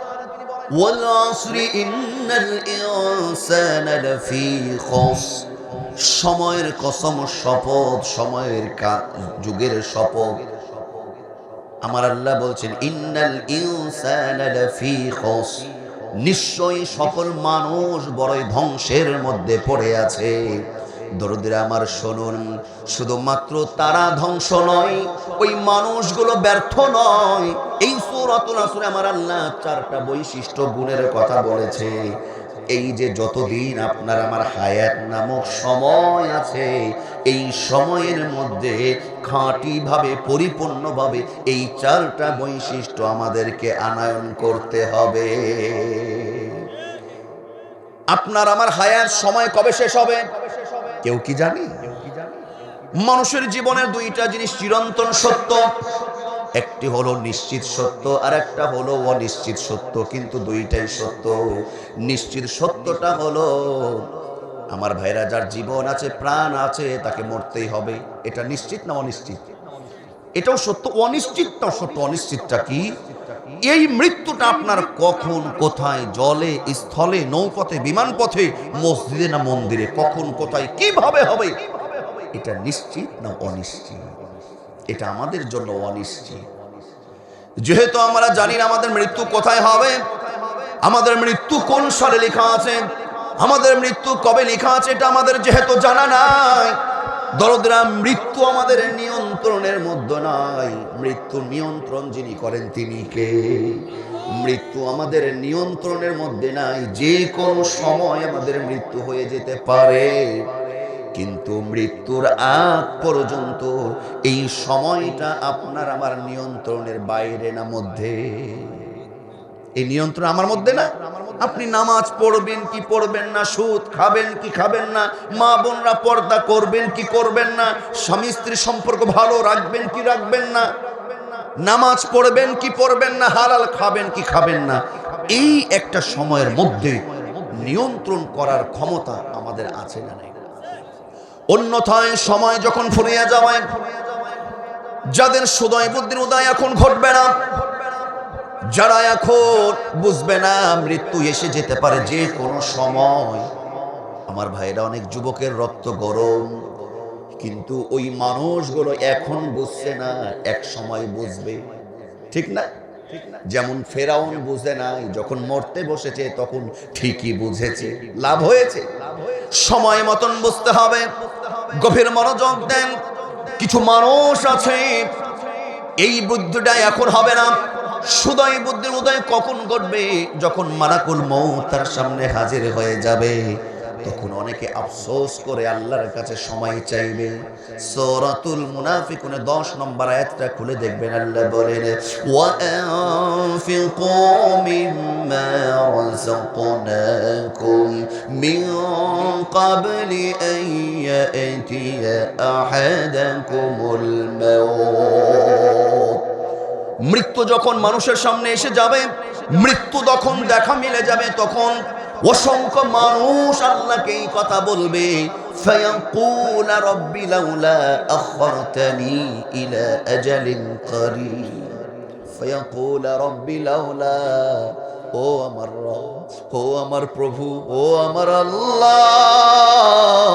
ওয়াল আসরি ইন্নাল ইনসানা লাফি খুস। সময়ের কসম, শপথ, সময়ের যুগের শপথ। আমার আল্লাহ বলছেন ইন্নাল ইনসানা লাফি খুস, নিশ্চয়ই সকল মানুষ বড়ই ধ্বংসের মধ্যে পড়ে আছে। দরদিরা আমার শুনুন, শুধুমাত্র তারা ধ্বংস নয়, ওই মানুষগুলো ব্যর্থ নয়। এই সূরাতুল আসরে আমার আল্লাহ 4টা বৈশিষ্ট্য গুণের কথা বলেছে। এই যে যতদিন আপনার আমার হায়াত নামক সময় আছে, এই সময়ের মধ্যে খাঁটিভাবে, পরিপূর্ণভাবে এই 4টা বৈশিষ্ট্য আমাদেরকে আনয়ন করতে হবে। আপনার আমার হায়াত সময় কবে শেষ হবে কেউ কি জানে? মানুষের জীবনের 2টা জিনিস চিরন্তন সত্য। একটি হলো নিশ্চিত সত্য, আর একটা হলো অনিশ্চিত সত্য, কিন্তু 2টাই সত্য। নিশ্চিত সত্যটা হলো আমার ভাইরা যার জীবন আছে, প্রাণ আছে, তাকে মরতেই হবে। এটা নিশ্চিত না অনিশ্চিত? এটাও সত্য। অনিশ্চিতটা সত্য। অনিশ্চিতটা কি? এই মৃত্যুটা আপনার কখন, কোথায়, জলে, স্থলে, নৌপথে, বিমানপথে, মসজিদে না মন্দিরে, কখন, কোথায়, কিভাবে হবে, এটা নিশ্চিত না অনিশ্চিত? এটা আমাদের জন্য অনিশ্চিত। যেহেতু আমরা জানি না আমাদের মৃত্যু কোথায় হবে, আমাদের মৃত্যু কোন সালে লেখা আছে, আমাদের মৃত্যু কবে লেখা আছে, এটা আমাদের যেহেতু জানা নাই, দরদরা মৃত্যু আমাদের নিয়ন্ত্রণের মধ্যে নাই। মৃত্যু নিয়ন্ত্রণ যিনি করেন তিনি কে? মৃত্যু আমাদের নিয়ন্ত্রণের মধ্যে নাই। যে কোনো সময় আমাদের মৃত্যু হয়ে যেতে পারে, কিন্তু মৃত্যুর আগ পর্যন্ত এই সময়টা আপনার আমার নিয়ন্ত্রণের বাইরে না মধ্যে? এই নিয়ন্ত্রণ আমার মধ্যে না। আপনি নামাজ পড়বেন কি পড়বেন না, সুদ খাবেন কি খাবেন না, মা বোনরা পর্দা করবেন কি করবেন না, স্বামী স্ত্রী সম্পর্ক ভালো রাখবেন কি রাখবেন না, নামাজ পড়বেন কি পড়বেন না, হালাল খাবেন কি খাবেন না, এই একটা সময়ের মধ্যে নিয়ন্ত্রণ করার ক্ষমতা আমাদের আছে না নাই? অন্যথায় সময় যখন ফুরিয়ে যাবে, যাদের সদয় বুদ্ধির উদয় এখন ঘটবে না, যারা এখন বুঝবে না মৃত্যু এসে যেতে পারে যে কোনো সময়, আমার ভাইরা, অনেক যুবকের রক্ত গরম, কিন্তু ওই মানুষগুলো এখন বুঝছে না, এক সময় বুঝবে, ঠিক না? যেমন ফেরাউন বুঝে নাই, যখন মরতে বসেছে তখন ঠিকই বুঝেছে, লাভ হয়েছে। সময় মতন বুঝতে হবে, গভীর মনোযোগ দেন। কিছু মানুষ আছে এই বুদ্ধিটা এখন হবে না, সুদয় বুদ্ধির উদয় কখন ঘটবে? যখন মালাকুল মউত তার সামনে হাজির হয়ে যাবে, তখন অনেকে আফসোস করে আল্লাহর কাছে সময় চাইবে। সূরাতুল মুনাফিকুনে 10 নম্বর আয়াতটা খুলে দেখবেন, আল্লাহ বলেন ওয়া আনফিকু মিম্মা রাযাকনাকুম মিন ক্বাবলি আন ইয়াতিয়া আহাদাকুমুল মাউত। মৃত্যু যখন মানুষের সামনে এসে যাবে, মৃত্যু যখন দেখা মিলে যাবে, তখন অসংখ্য মানুষ আল্লাহকে এই কথা বলবে, ফায়াকুল রাব্বি লাউলা আখরতানি ইলা আজালিন করিব। ফায়াকুল রাব্বি লাউলা, ও আমার রব, ও আমার প্রভু, ও আমার আল্লাহ,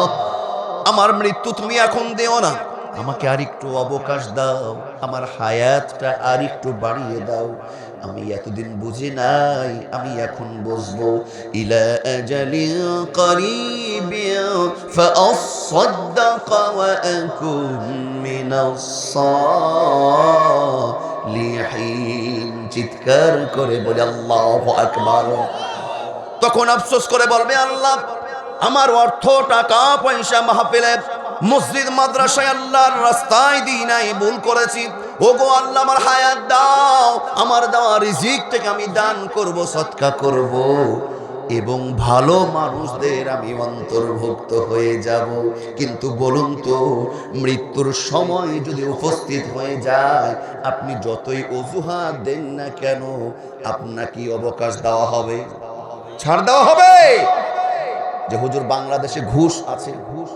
আমার মৃত্যু তুমি এখন দিও না, আমাকে আরেকটু অবকাশ দাও, আমার হায়াতটা আরেকটু বাড়িয়ে দাও। আমি এতদিন বুঝি নাই, আমি এখন বুঝবো। ইলা আজালিন করিবিন ফাআসাদদাক ওয়া আকুন মিনাস সালিহিন। চিৎকার করে বলে আল্লাহু আকবার। তখন আফসোস করে বলবে, আল্লাহ আমার অর্থ, টাকা পয়সা, মাহফিলে, মসজিদ, মাদ্রাসায়, আল্লাহর রাস্তায় দিই নাই, ভুল করেছি। ওগো আল্লাহ আমার হায়াত দাও, আমার দেওয়া রিজিক থেকে আমি দান করব, সদকা করব, এবং ভালো মানুষদের আমি অন্তর্ভুক্ত হয়ে যাব। কিন্তু বলুন তো, মৃত্যুর সময় যদি উপস্থিত হয়ে যায়, আপনি যতই অজুহাত দেন না কেন, আপনাকে অবকাশ দেওয়া হবে, ছাড় দেওয়া হবে। যে হুজুর বাংলাদেশে ঘুষ আছে, ঘুষ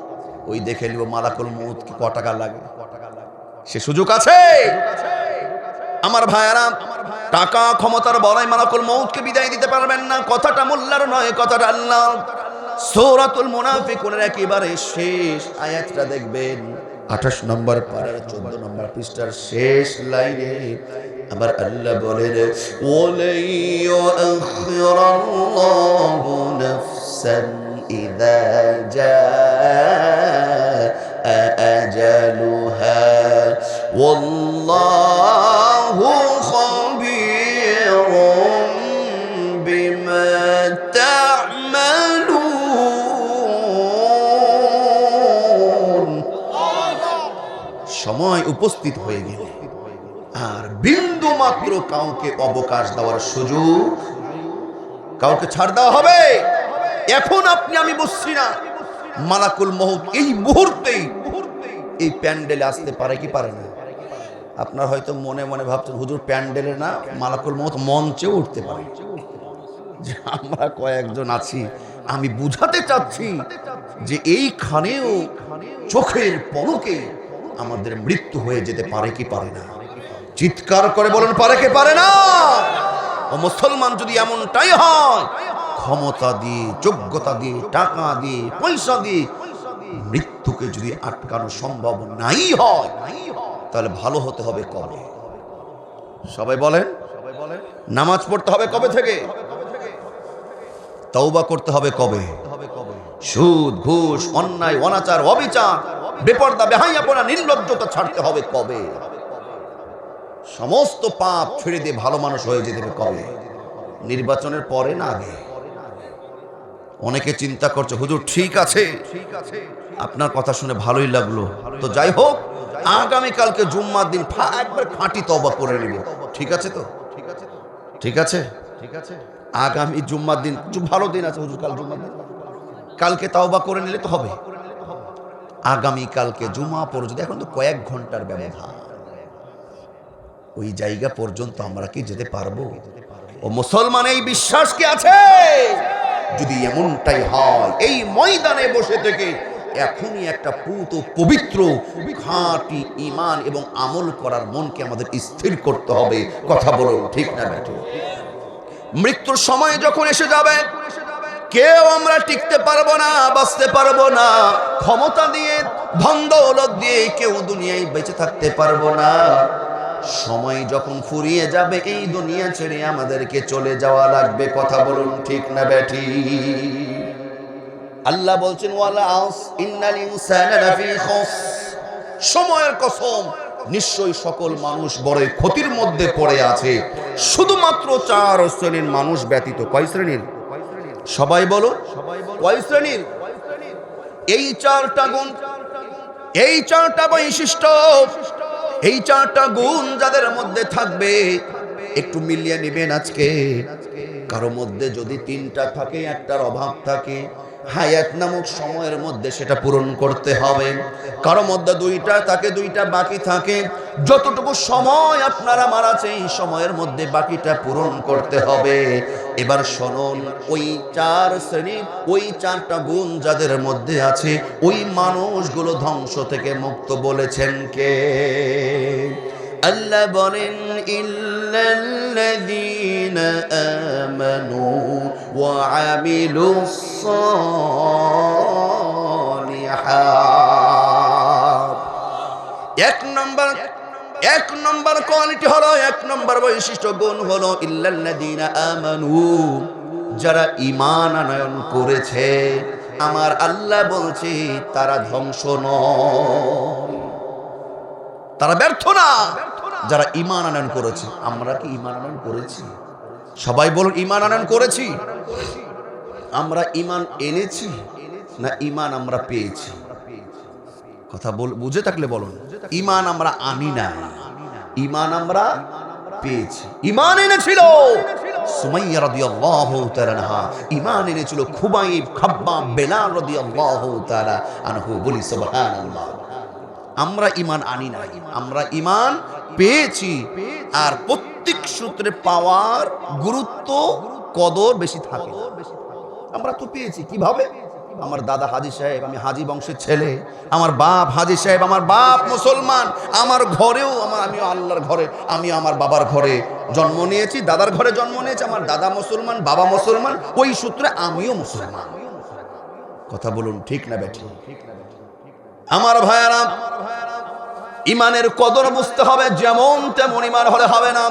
ওই দেখে নিব মালাকুল মউত কি ক টাকা লাগে, সে সুযোগ আছে। আমার ভাইয়েরা, টাকা ক্ষমতার বড়াই মালাকুল মউতকে বিদায় দিতে পারবেন না। কথাটা মোল্লার নয়, কথাটা আল্লাহ। সূরাতুল মুনাফিকুনের একেবারে শেষ আয়াতটা দেখবেন, 28 নম্বর পারার 14 নম্বর পৃষ্ঠার শেষ লাইনে আবার আল্লাহ বলেন, ওয়ালা ইউআখিরাল্লাহু নাফসান ইযা জাআ আজালুহা ওয়াল্লাহু খাবীরুম বিমা তা'মালুন। সময় উপস্থিত হয়ে গেলে আর বিন্দু মাত্র কাউকে অবকাশ দেওয়ার সুযোগ, কাউকে ছাড় দেওয়া হবে। এখন আপনি আমি বুঝছি না, মালাকুল মউত এই মুহূর্তেই এই প্যান্ডেলে আসতে পারে কি পারে না? আপনার হয়তো মনে মনে ভাবছেন, হুজুর প্যান্ডেলে না, মালাকুল মউত মঞ্চেও উঠতে পারে। যে আমরা কয়েকজন আছি, আমি বুঝাতে চাচ্ছি যে এইখানেও চোখের পলকে আমাদের মৃত্যু হয়ে যেতে পারে কি পারে না? চিৎকার করে বলেন, পারে কি পারে না? ও মুসলমান, যদি এমনটাই হয়, ক্ষমতা দিয়ে, যোগ্যতা দিয়ে, টাকা দিয়ে, পয়সা দিয়ে মৃত্যুকে যদি আটকানো সম্ভব নাই হয়, তাহলে ভালো হতে হবে কবে? সবাই বলেন। নামাজ পড়তে হবে কবে থেকে? তওবা করতে হবে কবে? সুদ, ঘুষ, অন্যায়, অনাচার, অবিচার, বেপরদা, বেহাইয়াপনা, নির্লজ্জতা ছাড়তে হবে কবে? সমস্ত পাপ ছেড়ে দিয়ে ভালো মানুষ হয়ে যেতে হবে কবে? নির্বাচনের পরে না আগে? অনেকে চিন্তা করছে, হুজুর ঠিক আছে, আপনার কথা শুনে ভালোই লাগলো, তো যাই হোক, আগামীকালকে জুম্মার দিন একবার খাঁটি তওবা করে নিব। ঠিক আছে তো? ঠিক আছে, আগামী জুম্মার দিন ভালো দিন আছে হুজুর, কাল জুম্মার দিন, কালকে তওবা করে নিলে তো হবে। আগামীকালকে জুমা পর্যন্ত, এখন তো কয়েক ঘন্টার ব্যবধান, ওই জায়গা পর্যন্ত আমরা কি যেতে পারবো? ও মুসলমান, এই বিশ্বাস কি আছে? যদি এমনটাই হয়, এই ময়দানে বসে থেকে এখনই একটা পুত পবিত্র খাঁটি ঈমান এবং আমল করার মনকে আমাদের স্থির করতে হবে। কথা বলুন ঠিক না বেঠিক? মৃত্যুর সময় যখন এসে যাবে, কেউ আমরা টিকতে পারবো না, বাঁচতে পারবো না। ক্ষমতা দিয়ে, ধন দৌলত দিয়ে কেউ দুনিয়ায় বেঁচে থাকতে পারবো না। সময় যখন ফুরিয়ে যাবে, এই দুনিয়া ছেড়ে আমাদেরকে চলে যাওয়া লাগবে। কথা বলুন ঠিক না ব্যাঠি? আল্লাহ বলছেন ওয়ালা আস ইন্নাল ইনসানা লাফি খুস, সময়ের কসম, নিশ্চয়ই সকল মানুষ বড় ক্ষতির মধ্যে পড়ে আছে, শুধুমাত্র 4 শ্রেণীর মানুষ ব্যতীত। কয় শ্রেণীর? সবাই বলো, কয় শ্রেণীর? এই 4টা গুণ, এই 4টা বৈশিষ্ট্য, এই 4টা গুণ যাদের মধ্যে থাকবে, একটু মিলিয়ে নেবেন আজকে। কারো মধ্যে যদি 3টা থাকে, একটার অভাব থাকে, হায়াত নামক সময়ের মধ্যে সেটা পূরণ করতে হবে। কারো মধ্যে 2টা থাকে, 2টা বাকি থাকে। যতটুকু সময় আপনারা আমার আছে, এই সময়ের মধ্যে বাকিটা পূরণ করতে হবে। এবার শুনুন, ওই 4 শ্রেণী, ওই 4টা গুণ যাদের মধ্যে আছে, ওই মানুষগুলো ধ্বংস থেকে মুক্ত বলেছেন কে? আল্লাহ বলেন ইল্লাল্লাযীনা আমানু ওয়া আমিলুস সালিহাত। এক নম্বর কোয়ালিটি হলো, 1 নম্বর বৈশিষ্ট্য গুণ হলো ইল্লাল্লাযীনা আমানু, যারা ঈমান আনয়ন করেছে। আমার আল্লাহ বলছে তারা ধ্বংস নয়, তারা ব্যর্থ না, যারা ঈমান আনয়ন করেছে। আমরা কি ঈমান আনয়ন করেছি? সবাই বলুন, ঈমান আনয়ন করেছি? আমরা ঈমান এনেছি না ঈমান আমরা পেয়েছি? কথা বুঝে থাকলে বলুন। ঈমান আমরা আনি না, ঈমান আমরা পেয়েছি। ঈমান এনেছিল সুমাইয়া রাদিয়াল্লাহু তাআলা আনহা, ঈমান এনেছিল খুবাইব, খাব্বাব, বেলাল রাদিয়াল্লাহু তাআলা আনহু। বলি সুবহানাল্লাহ। আমরা ঈমান আনি নাই, আমরা ঈমান পেয়েছি। আর প্রত্যেক সূত্রে পাওয়ার গুরুত্ব, কদর বেশি থাকে। আমরা তো পেয়েছি কিভাবে? আমার দাদা হাজী সাহেব, আমি হাজী বংশের ছেলে। আমার বাপ হাজী সাহেব, আমার বাপ মুসলমান। আমার ঘরেও আমিও আল্লাহর ঘরে, আমি আমার বাবার ঘরে জন্ম নিয়েছি, দাদার ঘরে জন্ম নিয়েছি। আমার দাদা মুসলমান, বাবা মুসলমান, ওই সূত্রে আমিও মুসলমান। কথা বলুন ঠিক না বেঠিক? আমার ভাইয়ারা, ঈমানের কদর বুঝতে হবে। যেমন তেমন ঈমান হলে হবে না।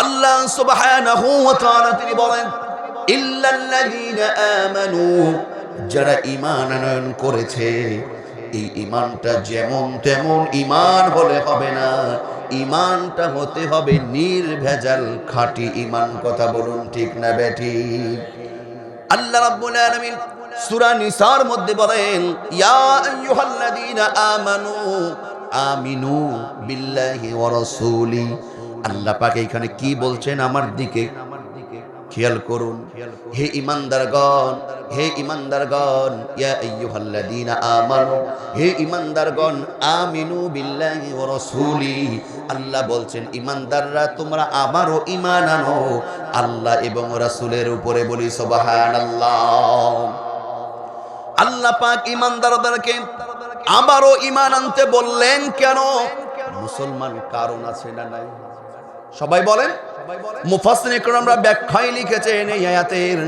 আল্লাহ সুবহানাহু ওয়া তাআলা তিনি বলেন ইল্লাল্লাযীনা আমানু, যারা ঈমান আনয়ন করেছে। এই ঈমানটা যেমন তেমন ঈমান হলে হবে না, ঈমানটা হতে হবে নির্ভেজাল, খাঁটি ঈমান। কথা বলুন ঠিক না বেঠিক? আল্লাহ রাব্বুল আলামিন সূরা নিসার মধ্যে বলেন ইয়া আইয়ুহাল্লাযীনা আমানু আমিনু বিল্লাহি ওয়া রাসূলি। আল্লাহ পাক এখানে কি বলছেন আমার দিকে খেয়াল করুন। হে ঈমানদারগণ, হে ঈমানদারগণ, ইয়া আইয়ুহাল্লাযীনা আমানু, হে ঈমানদারগণ, আমিনু বিল্লাহি ওয়া রাসূলি। আল্লাহ বলছেন ঈমানদাররা তোমরা আবারও ঈমান আনো আল্লাহ এবং রাসূলের উপরে। বলি সুবহানাল্লাহ। আল্লাহ পাক ঈমানদারদেরকে আবারও ঈমান আনতে বললেন কেন? মুসলমান কারণ আছে না নাই? সবাই বলেন। মুফাসসিরিন কিরামরা ব্যাখ্যায় লিখেছেন এই আয়াতের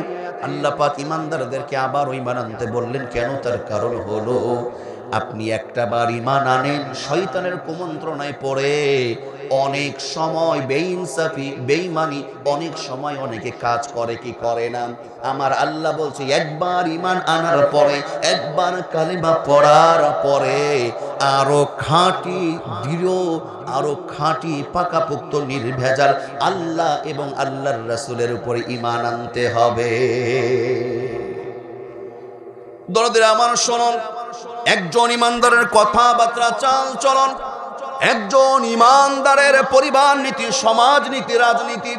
আল্লাহ পাক ঈমানদারদেরকে আবারও ঈমান আনতে বললেন কেন? তার কারণ হলো, আপনি একটা বার ঈমান আনেন, শয়তানের কুমন্ত্রণায় পড়ে অনেক সময় বেইনসাফি, বেঈমানি, অনেক সময় অনেকে কাজ করে কি করে না। আমার আল্লাহ বলছে একবার ঈমান আনার পরে, একবার কালিমা পড়ার পরে আরো খাঁটি দৃঢ়, আরো খাঁটি পাকাপোক্ত নির্ভেজাল আল্লাহ এবং আল্লাহর রাসূলের উপরে ঈমান আনতে হবে। দরদের আমার শুনুন, একজন ঈমানদারের কথাবার্তা, চাল চলন, একজন ঈমানদারের পরিবার নীতি, সমাজ নীতি, রাজনীতি,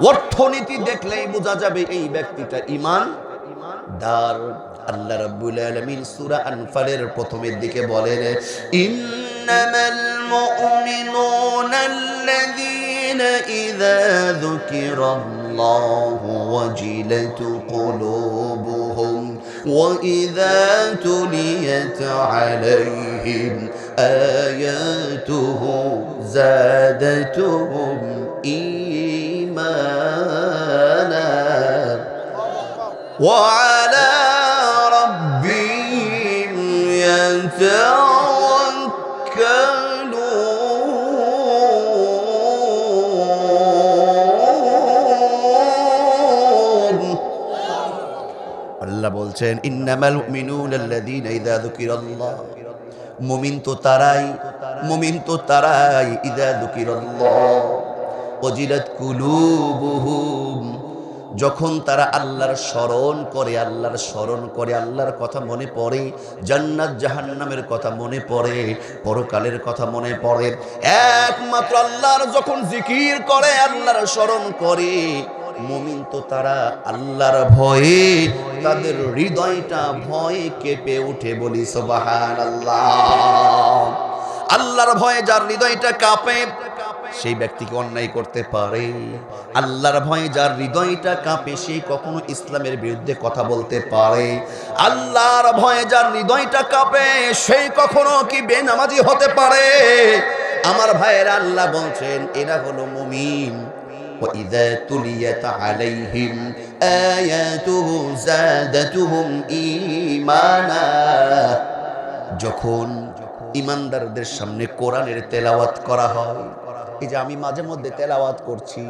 অর্থনীতি দেখলেই বোঝা যাবে এই ব্যক্তিটা ঈমানদার। আল্লাহ রাব্বুল আলামিন সূরা আনফালের প্রথমের দিকে বলেন ইন্নামাল মুমিনুনা আল্লাযীনা ইযা যুকিরাল্লাহু ওয়াজিলাত কুলুবুহুম ওয়া ইযা তুলিয়াত আলাইহিম আয়াতুহু যাদাতুহুম ঈমানা। وعلى ربهم يتوكلون আল্লাহ বলছেন ইন্নামাল মুমিনুনা আল্লাযীনা ইযা যুকিরাল্লাহ মুমিন তো তারাই ইযা যুকিরাল্লাহ ওয়াজিলাত কুলুবুহুম যখন তারা আল্লাহর স্মরণ করে আল্লাহর কথা মনে পড়ে, জান্নাত জাহান্নামের কথা মনে পড়ে, পরকালের কথা মনে পড়ে, একমাত্র আল্লাহর যখন জিকির করে, আল্লাহর স্মরণ করে, মুমিন তো তারা আল্লাহর ভয়ে তাদের হৃদয়টা ভয়ে কেঁপে উঠে, বলি সুবহানাল্লাহ। আল্লাহর ভয়ে যার হৃদয়টা কাঁপে সেই ব্যক্তিকে অন্যায় করতে পারে। আল্লাহর ভয়ে যার হৃদয়টা কাঁপে সে কখনো ইসলামের বিরুদ্ধে কথা বলতে পারে। আল্লাহর ভয়ে যার হৃদয়টা কাঁপে সেই কখনো কি বেনামাজি হতে পারে? আমার ভাইয়েরা, আল্লাহ বলছেন এরা হলো মুমিন। وَإِذَا تُلِيَتْ عَلَيْهِمْ آيَاتُهُ زَادَتْهُمْ إِيمَانًا যখন ইমানদারদের সামনে কোরআনের তেলাওয়াত করা হয়, এই যে আমি মাঝে মধ্যে তেলাওয়াত করছি,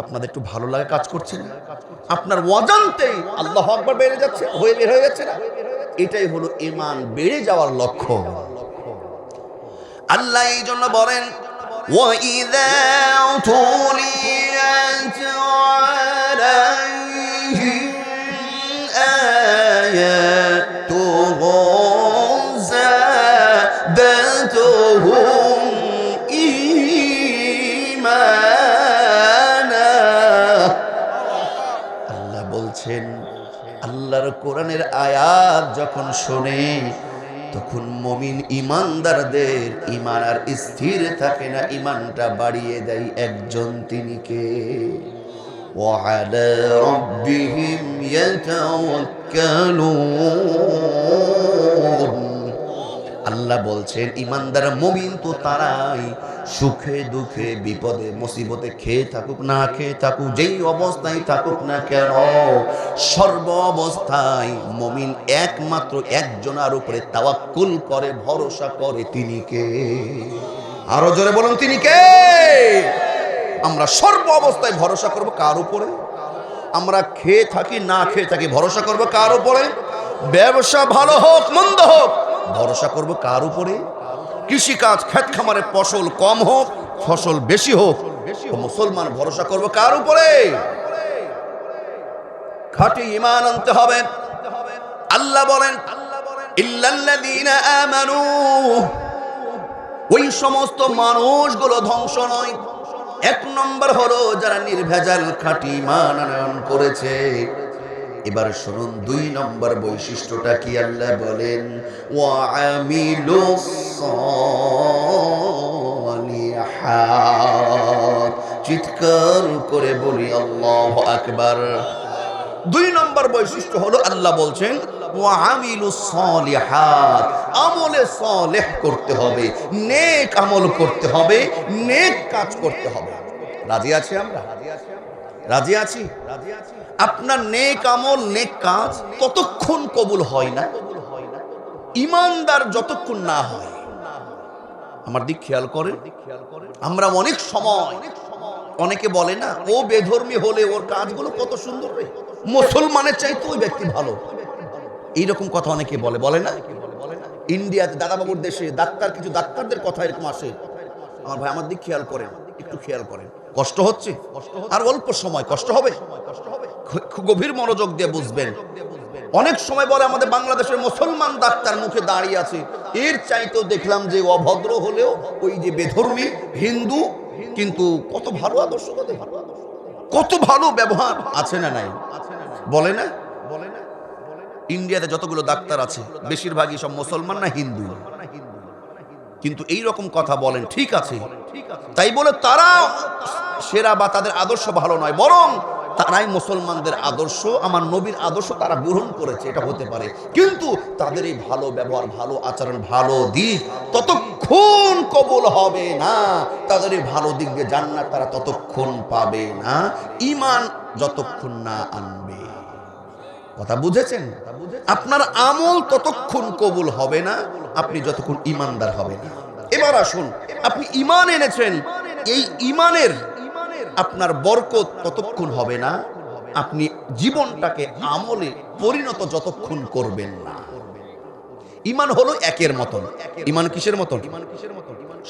আপনাদের একটু ভালো লাগে কাজ করছে না? আপনার অজান্তেই আল্লাহু আকবার বেড়ে যাচ্ছে, বের হয়ে যাচ্ছে না? এটাই হলো ঈমান বেড়ে যাওয়ার লক্ষ্য। আল্লাহ এই জন্য বলেন وَإِذَا تُلِيَتْ عَلَيْهِمْ آيَاتُهُ زَادَتْهُمْ ঈমানা। আল্লাহ বলছেন আল্লাহর কোরআনের আয়াত যখন শোনে তখন মুমিন ইমানদারদের ঈমান আর স্থির থাকে না, ঈমানটা বাড়িয়ে দেয় একজন, তিনি কে? وعلى ربهم يتوكلون আল্লাহ বলছেন ইমানদার মুমিন তো তারাই সুখে দুঃখে বিপদে মুসিবতে খেয়ে থাকুক না খেয়ে থাকুক, যেই অবস্থায় থাকুক না কেন, সর্ব অবস্থায় মুমিন একমাত্র একজনের উপরে তাওয়াক্কুল করে, ভরসা করে, তিনি কে? আরো জোরে বলুন, তিনি কে? আমরা সর্ব অবস্থায় ভরসা করব কার উপরে? আমরা খেয়ে থাকি না খেয়ে থাকি ভরসা করব কার উপরে? ব্যবসা ভালো হোক মন্দ হোক ভরসা করব কার উপরে? কৃষিকাজ ক্ষেত খামারে ফসল কম হোক ফসল বেশি হোক, মুসলমান ভরসা করব কার উপরে? খাঁটি ঈমান আনতে হবে। আল্লাহ বলেন ইল্লাল্লাযীনা আমানু, ওই সমস্ত মানুষগুলো ধ্বংস নয়। এক নম্বর হলো যারা নির্ভেজাল খাঁটি ঈমান আনয়ন করেছে। এবার শুনুন দুই নম্বর বৈশিষ্ট্যটা কি। আল্লাহ বলেন ওয়া আমিলুস সালিহাত, চিৎকার করে বলি আল্লাহু আকবার। দুই নম্বর বৈশিষ্ট্য হলো আল্লাহ বলছেন ওয়া আমিলুস সালিহাত, আমলে সালেহ করতে হবে, নেক আমল করতে হবে, নেক কাজ করতে হবে। রাজি আছি আমরা? রাজি আছি? আপনার নেক আমল নেক কাজ ততক্ষণ কবুল হয় না ইমানদার যতক্ষণ না হয়। আমার দিক খেয়াল করেন, আমরা অনেক সময় অনেকে বলে না ও বেধর্মী হলে ওর কাজগুলো কত সুন্দর রে, মুসলমানের চাইতে ওই ব্যক্তি ভালো, এইরকম কথা অনেকে বলে, বলে না? ইন্ডিয়াতে দাদাবাবুর দেশে ডাক্তার, কিছু ডাক্তারদের কথা এরকম আসে। আমার ভাই আমার দিক খেয়াল করেন, একটু খেয়াল করেন। কষ্ট হচ্ছে আর অল্প সময় কষ্ট হবে, গভীর মনোযোগ দিয়ে বুঝবেন। অনেক সময় বলে আমাদের বাংলাদেশের মুসলমান ডাক্তার মুখে দাঁড়িয়ে আছে, এর চাইতেও দেখলাম যে অভদ্র হলেও ওই যে বেধর্মী হিন্দু, কিন্তু কত ভালো আদর্শ, কত ভালো ব্যবহার আছে না নাই? বলে না? ইন্ডিয়াতে যতগুলো ডাক্তার আছে বেশিরভাগই সব মুসলমান না হিন্দু, কিন্তু এই রকম কথা বলেন, ঠিক আছে, তাই বলে তারা সেরা বা তাদের আদর্শ ভালো নয়, বরং তারাই মুসলমানদের আদর্শ, আমার নবীর আদর্শ তারা গ্রহণ করেছে, এটা হতে পারে। কিন্তু তাদের এই ভালো ব্যবহার, ভালো আচরণ, ভালো দিক ততক্ষণ কবুল হবে না, তাদের এই ভালো দিক দিয়ে জান্নাত তারা ততক্ষণ পাবে না, ঈমান যতক্ষণ না আনবে। কথা বুঝেছেন? আপনার আমল ততক্ষণ কবুল হবে না আপনি যতক্ষণ ইমানদার হবেন না। এবার আসুন, আপনি ইমান এনেছেন, এই ইমানের আপনার বরকত ততক্ষণ হবে না আপনি জীবনটাকে আমলে পরিণত যতক্ষণ করবেন না। ইমান হলো একের মতন। ইমান কিসের মতন?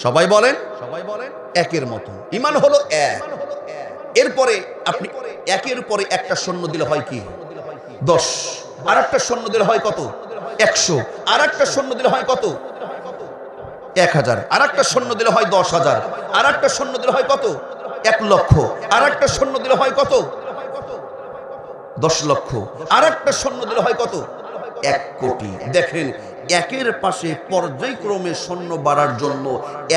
সবাই বলেন, একের মতন। ইমান হলো এক। এরপরে আপনি একের পরে একটা শূন্য দিলে হয় কি? 10। আর একটা শূন্য দিলে হয় কত? 100। আর একটা শূন্য দিলে হয় কত? 1000। আর একটা শূন্য দিলে হয় 10,000। আর একটা শূন্য দিলে হয় কত? 1 লক্ষ। আর একটা শূন্য দিলে হয় কত? 10 লক্ষ। আর একটা শূন্য দিলে হয় কত? 1 কোটি। দেখেন, একের পাশে পর্যায়ক্রমে শূন্য বাড়ার জন্য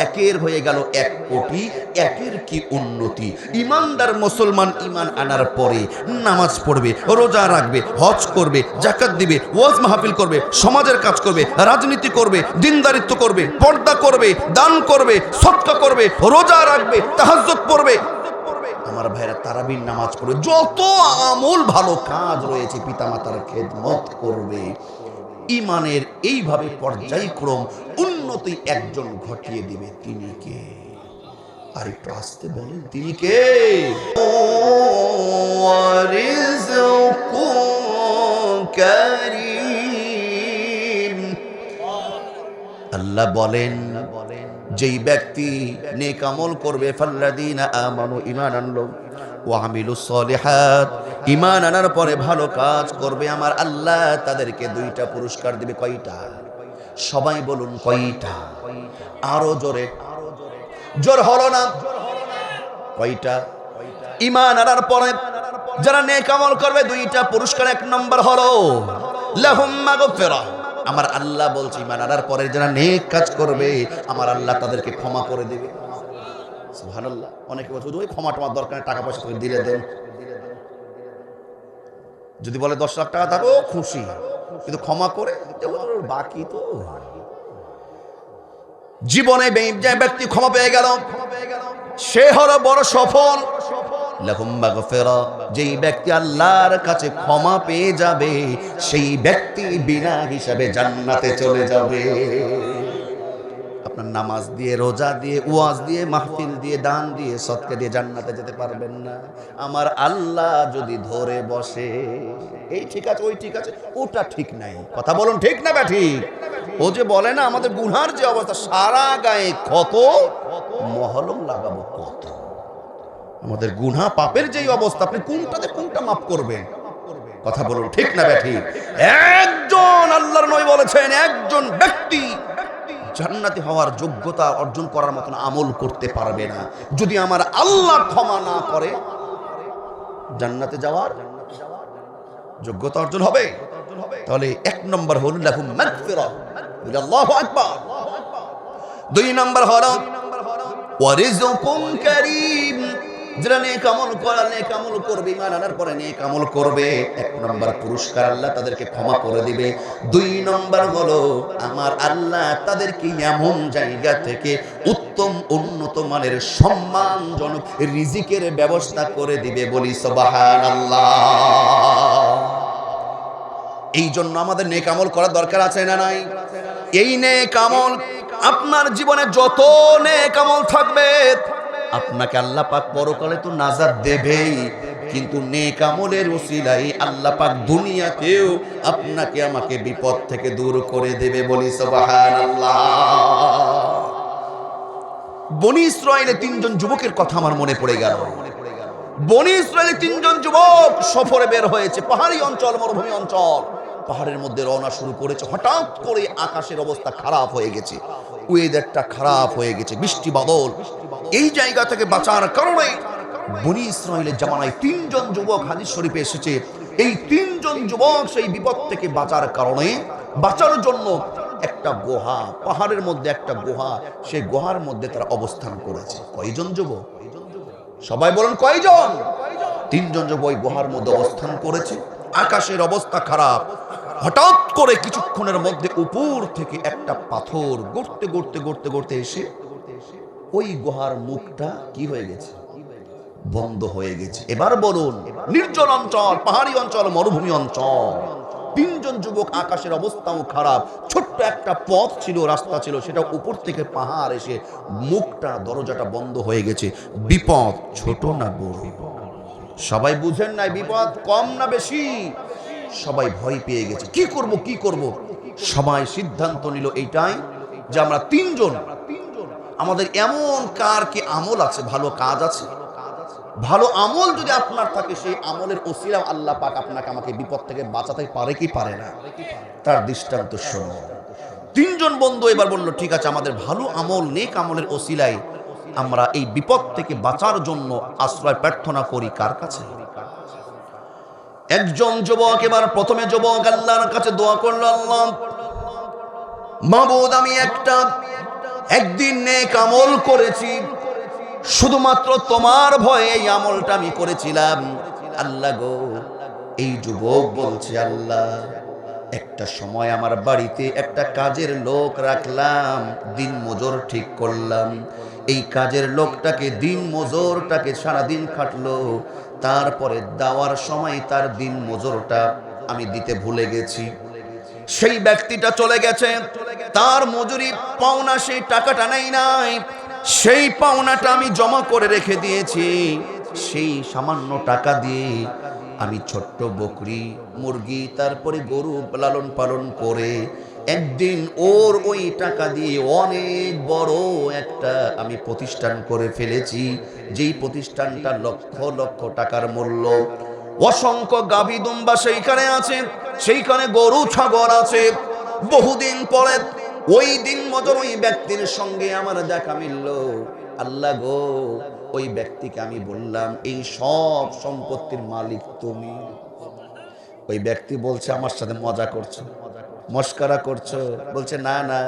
একের হয়ে গেল 1 কোটি। একের কি উন্নতি! ইমানদার মুসলমান ইমান আনার পরে নামাজ পড়বে, রোজা রাখবে, হজ করবে, যাকাত দিবে, ওয়াজ মাহফিল করবে, সমাজের কাজ করবে, রাজনীতি করবে, দিনদারিত্ব করবে, পর্দা করবে, দান করবে, সদকা করবে, রোজা রাখবে, তাহাজ্জুদ পড়বে। আমার ভাইরা তারাবির নামাজ পড়বে, যত আমল ভালো কাজ রয়েছে পিতামাতার খেদমত করবে। ইমানের এইভাবে পর্যায়ক্রম উন্নতি একজন ঘটিয়ে দিবে। তিনি কে? আর একটু আসতে বলেন, তিনি কে? আল্লাহ বলেন, যেই ব্যক্তি নেক আমল করবে, ফাল্লাযীনা আমানু, ঈমান আনলো, ওয়া আমিলুস সলিহাত, ঈমান আনার পরে ভালো কাজ করবে, আমার আল্লাহ তাদেরকে 2টা পুরস্কার দিবে। কয়টা? সবাই বলুন কয়টা? আরো জোরে। জোর হলো না। কয়টা? ঈমান আনার পরে যারা নেক আমল করবে 2টা পুরস্কার। 1 নম্বর হলো লাহুম মাগফিরাহ। আমার আল্লাহ বলছে, ঈমান আনার পরে যারা নেক কাজ করবে আমার আল্লাহ তাদেরকে ক্ষমা করে দেবে। সুবহানাল্লাহ। অনেকে বলছে ওই ক্ষমা টমার দরকার, টাকা পয়সা করে দিলে দেন। যদি বলে 10 লাখ টাকা থাকো খুশি, কিন্তু ক্ষমা করে বাকি তো জীবনে যে ব্যক্তি ক্ষমা পেয়ে গেল সে হলো বড় সফল। লাহুম মাগফিরাহ। যেই ব্যক্তি আল্লাহর কাছে ক্ষমা পেয়ে যাবে সেই ব্যক্তি বিনা হিসাবে জান্নাতে চলে যাবে। আপনার নামাজ দিয়ে, রোজা দিয়ে, ওয়াজ দিয়ে, মাহফিল দিয়ে, দান দিয়ে, সদকা দিয়ে জান্নাতে যেতে পারবেন না। আমার আল্লাহ যদি ধরে বসে, এই ঠিক আছে, ওই ঠিক আছে, ওটা ঠিক নাই। কথা বলুন ঠিক না বা ঠিক? ও যে বলে না আমাদের গুনার যে অবস্থা, সারা গায়ে ক্ষত, মহলম লাগাবো কত। আমাদের গুনাহ পাপের যেই অবস্থা, আপনি কোনটাতে কোনটা মাফ করবেন? কথা বলুন ঠিক না বা ঠিক? একজন আল্লাহর নবী বলেছেন, একজন ব্যক্তি জান্নাতি হওয়ার যোগ্যতা অর্জন করার মতন আমল করতে পারবে না যদি আমার আল্লাহ ক্ষমা না করে জান্নাতে যাওয়ার যোগ্যতা অর্জন হবে। তাহলে 1 নম্বর হলো লাহুম মাগফিরাহ, আল্লাহু আকবার। 2 নম্বর হলো ওয়া রিজকুন কারীম। যারা নেক আমল করে, নেক আমল করবে, ঈমান আনার পরে নেক আমল করবে, 1 নম্বর পুরস্কার আল্লাহ তাদেরকে ক্ষমা করে দিবে। 2 নম্বর হলো আমার আল্লাহ তাদেরকে এমন জায়গা থেকে উত্তম উন্নত মানের সম্মানজনক রিজিকের ব্যবস্থা করে দিবে। বলি সুবহানাল্লাহ। এই জন্য আমাদের নেক আমল করার দরকার আছে না নাই? এই নেক আমল, আপনার জীবনে যত নেক আমল থাকবে আপনাকে আল্লাহ পাক পরকালে তো নাজাত দেবেই, কিন্তু নেক আমলের ওসিলায় আল্লাহ পাক দুনিয়াতেও আপনাকে আমাকে বিপদ থেকে দূর করে দেবে। বলি সুবহানাল্লাহ। বনি ইসরাইলের 3 জন যুবকের কথা আমার মনে পড়ে গেল। বনি ইসরাইলের 3 জন যুবক সফরে বের হয়েছে, পাহাড়ি অঞ্চল, মরুভূমি অঞ্চল। পাহাড়ের মধ্যে রওনা শুরু করেছে। হঠাৎ করে আকাশের অবস্থা খারাপ হয়ে গেছে, ওয়েদারটা খারাপ হয়ে গেছে, বৃষ্টি বাদল। এই জায়গা থেকে বাঁচার কারণে বনি ইসরাইলের জামানায় 3 জন যুবক হাদিস শরীফে এসেছে। এই 3 জন যুবক সেই বিপদ থেকে বাঁচার কারণে, বাঁচার জন্য একটা গুহা, পাহাড়ের মধ্যে একটা গুহা, সেই গুহার মধ্যে তারা অবস্থান করেছে। কয়জন যুবক? সবাই বলেন কয়জন? 3 জন যুবক ওই গুহার মধ্যে অবস্থান করেছে। আকাশের অবস্থা খারাপ। হঠাৎ করে কিছুক্ষণের মধ্যে উপর থেকে একটা পাথর গড়তে গড়তে গড়তে গড়তে এসে ওই গুহার মুখটা কি হয়ে গেছে? বন্ধ হয়ে গেছে। এবার বলুন, নির্জন অঞ্চল, পাহাড়ি অঞ্চল, মরুভূমি অঞ্চল, তিনজন যুবক, আকাশের অবস্থাও খারাপ, ছোট্ট একটা পথ ছিল, রাস্তা ছিল, সেটা উপর থেকে পাহাড় এসে মুখটা, দরজাটা বন্ধ হয়ে গেছে। বিপদ ছোট না বড়? সবাই বুঝেন নাই বিপদ কম না বেশি? সবাই ভয় পেয়ে গেছে, কি করব কি করব। সবাই সিদ্ধান্ত নিল এইটাই যে আমরা তিনজন, আমাদের এমন কার কি আমল আছে, ভালো কাজ আছে, ভালো আমল যদি আপনার থাকে, সেই আমলের ওসিলা আল্লাহ পাক আপনাকে আমাকে বিপদ থেকে বাঁচাতে পারে কি পারে না? তার দৃষ্টান্ত শোনো। তিনজন বন্ধু এবার বলল, ঠিক আছে, আমাদের ভালো আমল, নেক আমলের ওসিলায় আমরা এই বিপদ থেকে বাঁচার জন্য আশ্রয় প্রার্থনা করি কার কাছে? একজন যুবক এবার প্রথমে যুবক আল্লাহর কাছে দোয়া করলো, আল্লাহ মাবুদ, আমি একদিন নেক আমল করেছি, শুধুমাত্র তোমার ভয়ে এই আমলটা আমি করেছিলাম। আল্লাহ গো, এই যুবক বলছে, আল্লাহ একটা সময় আমার বাড়িতে একটা কাজের লোক রাখলাম, দিন মজুর ঠিক করলাম, এই কাজের লোকটাকে, দিন মজুরটাকে সারাদিন খাটলো, তারপরে দেওয়ার সময় তার দিন মজুরটা আমি দিতে ভুলে গেছি। সেই ব্যক্তিটা চলে গেছে, তার মজুরি পাওনা সেই টাকাটা নাই, সেই পাওনাটা আমি জমা করে রেখে দিয়েছি। সেই সামান্য টাকা দিয়ে আমি ছোট্ট বকরি, মুরগি, তারপরে গরু লালন পালন করে একদিন ওর ওই টাকা দিয়ে অনেক বড় একটা আমি প্রতিষ্ঠান করে ফেলেছি, যেই প্রতিষ্ঠানটা লক্ষ লক্ষ টাকার মূল্য। অসংখ্য গাভী দুম্বা সেইখানে আছে, সেইখানে গরু ছাগল আছে। বহুদিন পরে ওই দিন মজুর ওই ব্যক্তির সঙ্গে আমার দেখা মিলল। আল্লাহ গো, ওই ব্যক্তিকে আমি বললাম, এই সব সম্পত্তির মালিক তুমি। ওই ব্যক্তি বলছে, আমার সাথে মজা করছো, মস্করা করছো? বলছে, না না,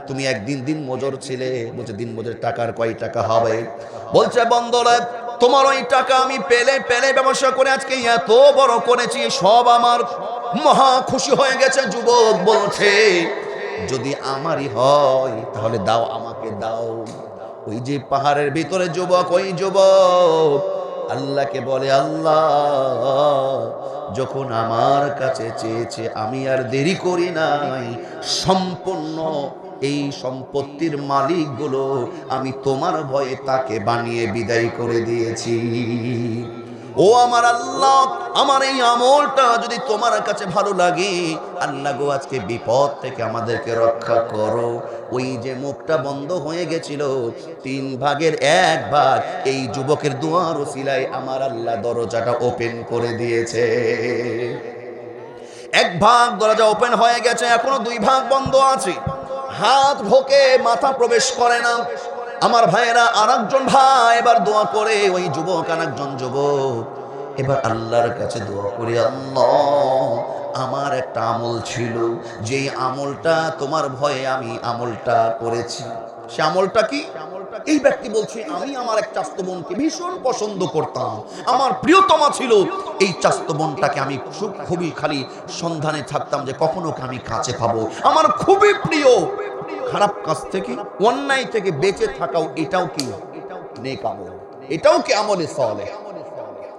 তুমি একদিন দিন মজুর ছিলে। বলছে, দিন মজুরের টাকার কয় টাকা হবে? বলছে, বন্ধুরা, তোমার ওই টাকা আমি পেলে পেলে ব্যবসা করে আজকে এত বড় করেছি, সব আমার। মহা খুশি হয়ে গেছে। যুবক বলছে, যদি আমারই হয় তাহলে দাও, আমাকে দাও। ওই যে পাহাড়ের ভিতরে যুবক, ওই যুবক আল্লাহকে বলে, আল্লাহ যখন আমার কাছে চেয়েছে আমি আর দেরি করি নাই, সম্পূর্ণ এই সম্পত্তির মালিকগুলো আমি তোমার ভয়ে তাকে বানিয়ে বিদায় করে দিয়েছি। ও আমার আল্লাহ, আমার এই আমলটা যদি তোমার কাছে ভালো লাগে, আল্লাহ গো, আজকে বিপদ থেকে আমাদেরকে রক্ষা করো। ওই যে মুখটা বন্ধ হয়ে গেছিল, 3 ভাগের 1 ভাগ এই যুবকের দুয়ার ওসিলায় আমার আল্লাহ দরজাটা ওপেন করে দিয়েছে। 1 ভাগ দরজা ওপেন হয়ে গেছে, এখনো 2 ভাগ বন্ধ আছে। হাত ঢোকে, মাথা প্রবেশ করে না। আমার ভাইয়েরা, আরেকজন ভাই এবার দোয়া করে, ওই যুবক আরেকজন যুবক এবার আল্লাহর কাছে দোয়া করে, আল্লাহ আমার একটা আমল ছিল, যেই আমলটা তোমার ভয়ে আমি আমলটা করেছি। সে আমলটা কি? এই ব্যক্তি বলছে, আমি আমার এক চাস্তো বোনকে ভীষণ পছন্দ করতাম, আমার প্রিয়তমা ছিল। এই চাস্তো বোনটাকে আমি খুবই খালি সন্ধানে থাকতাম যে কখন ওকে আমি কাছে পাবো, আমার খুবই প্রিয়। খারাপ কাজ থেকে, অন্যায় থেকে বেঁচে থাকাও এটাও কি নেক আমল? এটাও কি আমলে সালেহ?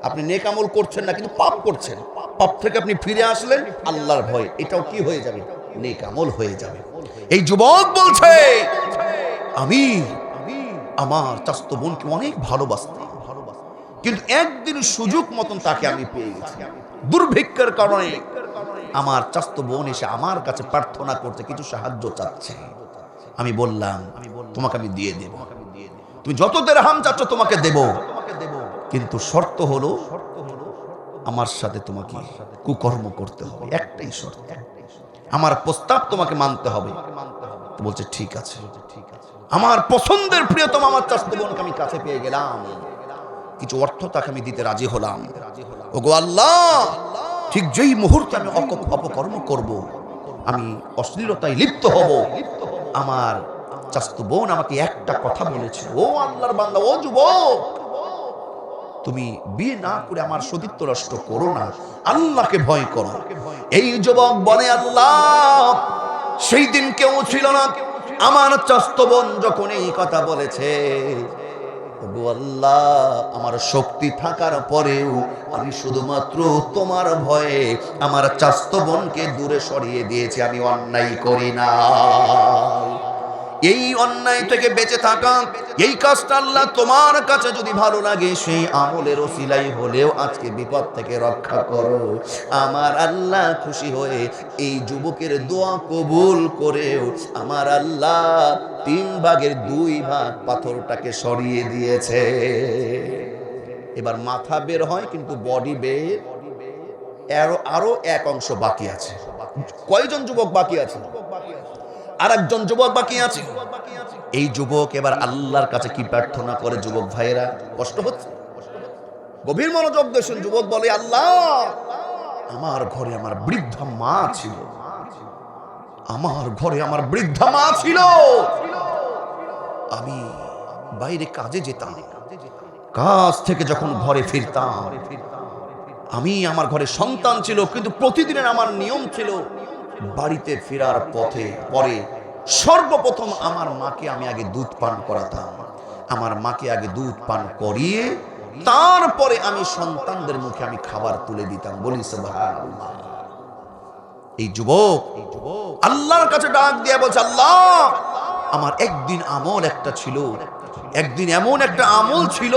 আপনি নেক আমল করছেন না, কিন্তু পাপ করছেন। পাপ থেকে আপনি ফিরে আসলেন আল্লাহর ভয়, এটাও কি হয়ে যাবে? নেক আমল হয়ে যাবে। এই যুবক বলছে, আমি আমার চাস্তো বোনকে অনেক ভালোবাসতাম, কিন্তু একদিন সুযোগ মতন তাকে আমি পেয়ে গেছি। দুর্ভিক্ষের কারণে আমার চাস্তো বোন এসে আমার কাছে প্রার্থনা করতে, কিছু সাহায্য চাচ্ছে। আমি বললাম, তোমাকে আমি দিয়ে দেব, তুমি যত দিরহাম চাচ্ছ তোমাকে দেব, কিন্তু শর্ত হলো আমার সাথে তোমাকে কুকর্ম করতে হবে। একটাই শর্ত, আমার প্রস্তাব তোমাকে মানতে হবে। তো বলছে, ঠিক আছে। আমার পছন্দের প্রিয়তম আমার চাস্তো বোনকে আমি কাছে পেয়ে গেলাম, কিছু অর্থ তাকে আমি দিতে রাজি হলাম। ওগো আল্লাহ, ঠিক যেই মুহূর্তে আমি অপকর্ম করব, আমি অশ্লীলতায় লিপ্ত হব, আমার চাস্তো বোন আমাকে একটা কথা বলেছে, ও আল্লাহর বান্দা, ও যুবক, তুমি বিয়ে না করে আমার সতীত্ব নষ্ট করো না, আল্লাহকে ভয় করো। এই যুবক বলে, আল্লাহ সেই দিন কেউ ছিল না, আমার চাস্তো বোন যখন এই কথা বলেছে, ওগো আল্লাহ, আমার শক্তি থাকার পরেও আমি শুধুমাত্র তোমার ভয়ে আমার চাস্তো বোনকে দূরে সরিয়ে দিয়েছি, আমি অন্যায় করি না। এই অন্যায় থেকে বেঁচে থাকা, এই কাজটা আল্লাহ তোমার কাছে যদি ভালো লাগে, সেই আমলের ওসিলাই হলেও আজকে বিপদ থেকে রক্ষা করো। আমার আল্লাহ খুশি হয়ে এই যুবকের দোয়া কবুল করেও আমার আল্লাহ 3 ভাগের 2 ভাগ পাথরটাকে সরিয়ে দিয়েছে। এবার মাথা বের হয়, কিন্তু বডি বের, আরো এক অংশ বাকি আছে। কয়জন যুবক বাকি আছে? আর একজন যুবক বাকি আছে। এই যুবক এবার আল্লাহর কাছে কি প্রার্থনা করে? যুবক ভাইয়েরা, কষ্ট হচ্ছে, গভীর মনোযোগ দেন। যুবক বলে, আল্লাহ, আমার ঘরে আমার বৃদ্ধা মা ছিল, আমার ঘরে আমার বৃদ্ধা মা ছিল। আমি বাইরে কাজে যেতাম, কাজ থেকে যখন ঘরে ফিরতাম, আমি আমার ঘরে সন্তান ছিল, কিন্তু প্রতিদিনের আমার নিয়ম ছিল বাড়িতে ফেরার পরে সর্বপ্রথম আমার মাকে আমি আগে দুধ পান করাতাম। আমার মাকে আগে দুধ পান করিয়ে তারপরে আমি সন্তানদের মুখে আমি খাবার তুলে দিতাম। বলি সুবহানাল্লাহ। এই যুবক আল্লাহর কাছে ডাক দিয়ে বলছে, আল্লাহ, আমার একদিন আমল একটা ছিল, একদিন এমন একটা আমল ছিল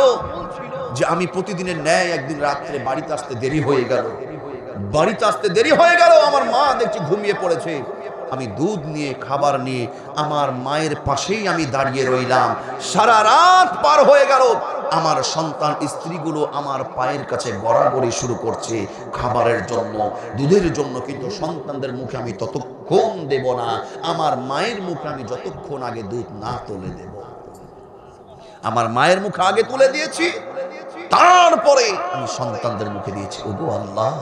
যে আমি প্রতিদিনের ন্যায় একদিন রাত্রে বাড়িতে আসতে দেরি হয়ে গেল। আমার মা দেখছি ঘুমিয়ে পড়েছে। আমি দুধ নিয়ে, খাবার নিয়ে আমার মায়ের পাশেই আমি দাঁড়িয়ে রইলাম। সারা রাত পার হয়ে গেল, আমার সন্তান স্ত্রীগুলো আমার পায়ের কাছে গড়াগড়ি শুরু করছে খাবারের জন্য, দুধের জন্য, কিন্তু সন্তানদের মুখে আমি ততক্ষণ দেব না, আমার মায়ের মুখে আমি যতক্ষণ আগে দুধ না তুলে দেব। আমার মায়ের মুখে আগে তুলে দিয়েছি, তারপরে আমি সন্তানদের মুখে দিয়েছি। ওগো আল্লাহ,